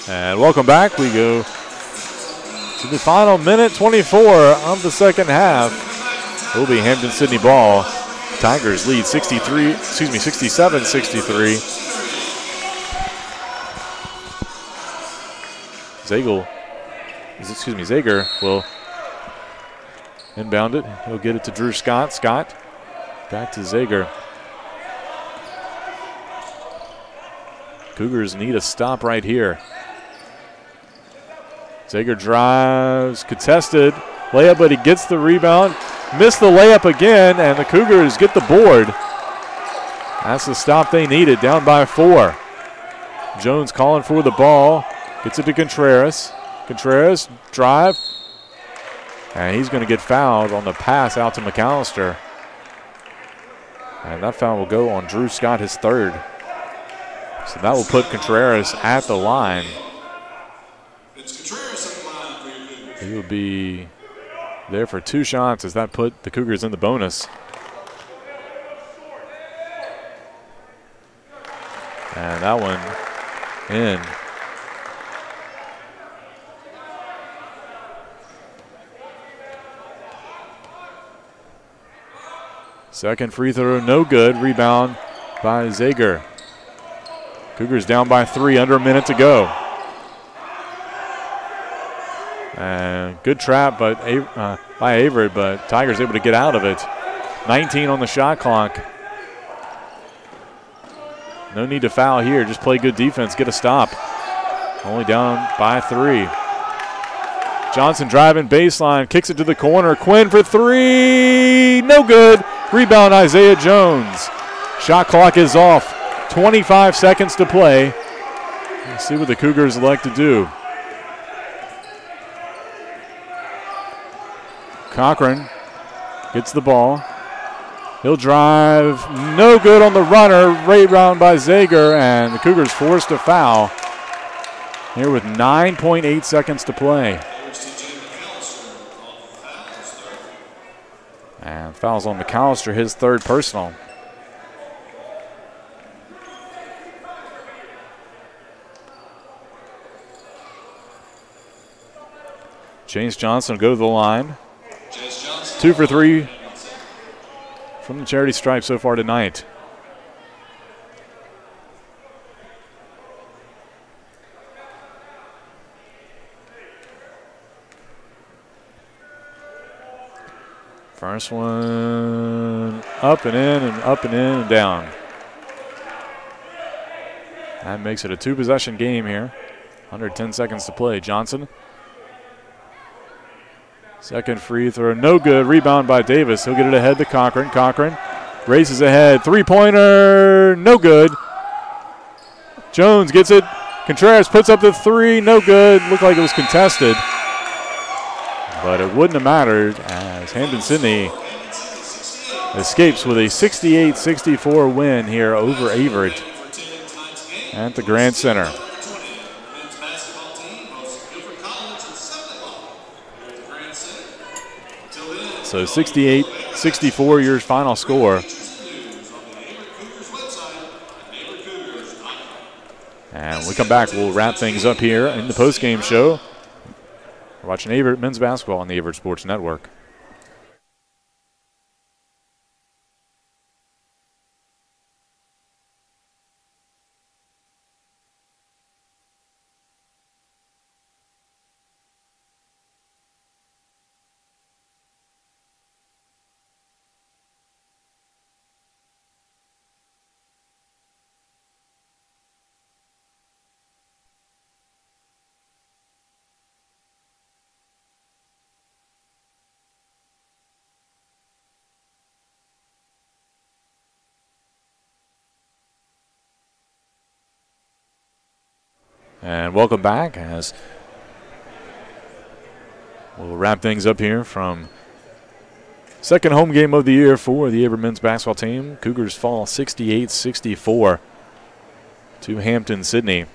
[SPEAKER 2] And welcome back. We go to the final minute 24 of the second half. It will be Hampden-Sydney ball. Tigers lead 67-63. Zager will inbound it. He'll get it to Drew Scott. Scott back to Zager. Cougars need a stop right here. Zager drives, contested, layup, but he gets the rebound. Missed the layup again, and the Cougars get the board. That's the stop they needed, down by 4. Jones calling for the ball, gets it to Contreras. Contreras, drive, and he's going to get fouled on the pass out to McAllister. And that foul will go on Drew Scott, his 3rd. So that will put Contreras at the line. He will be there for 2 shots as that put the Cougars in the bonus. And that one in. Second free throw, no good. Rebound by Zager. Cougars down by 3, under a minute to go. And good trap by Averett, but Tigers able to get out of it. 19 on the shot clock. No need to foul here. Just play good defense, get a stop. Only down by 3. Johnson driving baseline, kicks it to the corner. Quinn for 3, no good. Rebound Isaiah Jones. Shot clock is off. 25 seconds to play. Let's see what the Cougars elect to do. Cochran gets the ball. He'll drive. No good on the runner. Rebound by Zager, and the Cougars forced a foul here with 9.8 seconds to play. And fouls on McAllister, his 3rd personal. Chase Johnson will go to the line. 2 for 3 from the charity stripe so far tonight. First one up and in and up and in and down. That makes it a 2-possession game here. Under 10 seconds to play. Johnson. Second free throw, no good. Rebound by Davis. He'll get it ahead to Cochran. Cochran races ahead. 3-pointer, no good. Jones gets it. Contreras puts up the 3, no good. Looked like it was contested. But it wouldn't have mattered as Hampden-Sydney escapes with a 68-64 win here over Averett at the Grand Center. So 68-64 your final score. And when we come back, we'll wrap things up here in the postgame show. We're watching Averett men's basketball on the Averett Sports Network. And welcome back as we'll wrap things up here from second home game of the year for the Averett men's basketball team. Cougars fall 68-64 to Hampden-Sydney.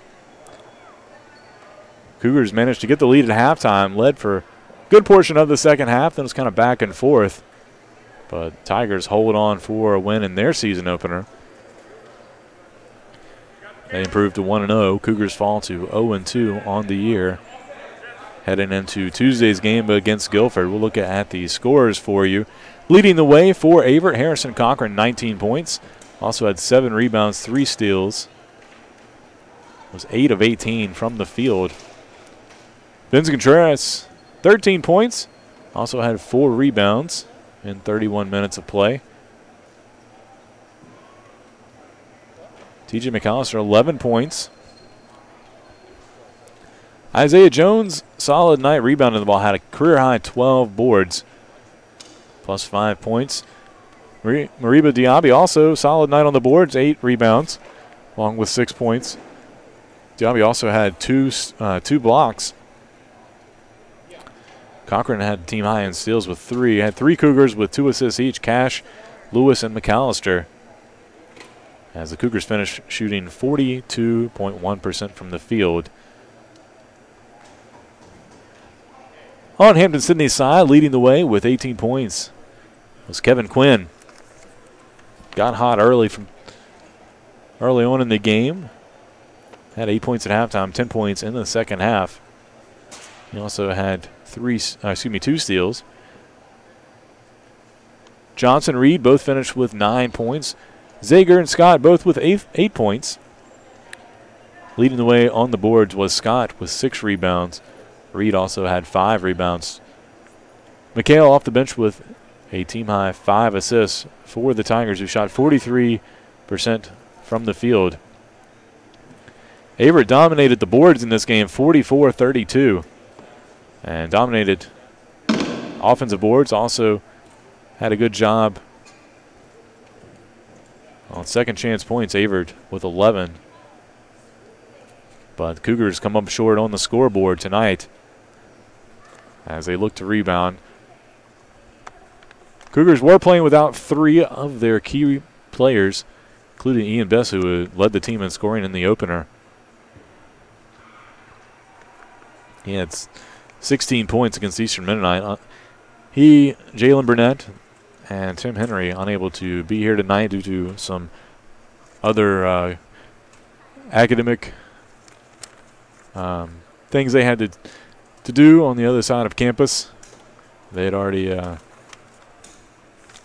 [SPEAKER 2] Cougars managed to get the lead at halftime, led for a good portion of the second half, then it was kind of back and forth. But Tigers hold on for a win in their season opener. They improved to 1-0. Cougars fall to 0-2 on the year. Heading into Tuesday's game against Guilford, we'll look at the scores for you. Leading the way for Averett, Harrison Cochran, 19 points. Also had 7 rebounds, 3 steals. Was 8 of 18 from the field. Vince Contreras, 13 points. Also had 4 rebounds in 31 minutes of play. TJ McAllister, 11 points. Isaiah Jones, solid night rebounding the ball. Had a career-high 12 boards, plus 5 points. Mariba Diaby, also solid night on the boards, 8 rebounds, along with 6 points. Diaby also had two blocks. Cochran had team high in steals with 3. Had 3 Cougars with 2 assists each, Cash, Lewis, and McAllister. As the Cougars finish shooting 42.1% from the field. On Hampden-Sydney's side, leading the way with 18 points was Kevin Quinn. Got hot early on in the game. had 8 points at halftime, 10 points in the second half. He also had 2 steals. Johnson, Reed both finished with 9 points. Zager and Scott both with 8 points. Leading the way on the boards was Scott with 6 rebounds. Reed also had 5 rebounds. McHale off the bench with a team-high 5 assists for the Tigers, who shot 43% from the field. Averett dominated the boards in this game, 44-32, and dominated offensive boards. Also had a good job on second chance points. Averett with 11. But the Cougars come up short on the scoreboard tonight as they look to rebound. Cougars were playing without 3 of their key players, including Ian Bess, who led the team in scoring in the opener. He had 16 points against Eastern Mennonite. He, Jalen Burnett, and Tim Henry unable to be here tonight due to some other academic things they had to do on the other side of campus. They had already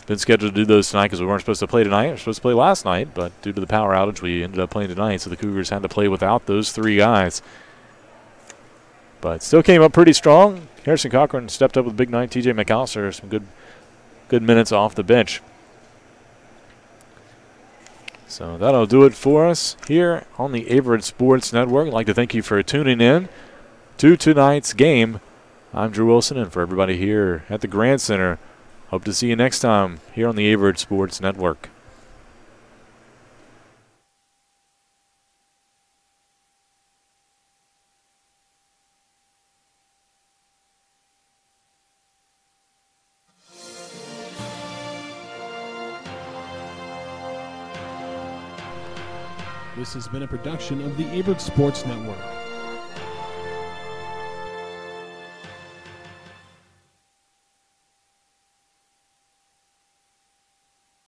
[SPEAKER 2] been scheduled to do those tonight because we weren't supposed to play tonight. We were supposed to play last night, but due to the power outage, we ended up playing tonight, so the Cougars had to play without those 3 guys. But still came up pretty strong. Harrison Cochran stepped up with a big night. TJ McAllister, some good minutes off the bench. So that'll do it for us here on the Averett Sports Network. I'd like to thank you for tuning in to tonight's game. I'm Drew Wilson, and for everybody here at the Grand Center, hope to see you next time here on the Averett Sports Network.
[SPEAKER 1] This has been a production of the Averett Sports Network.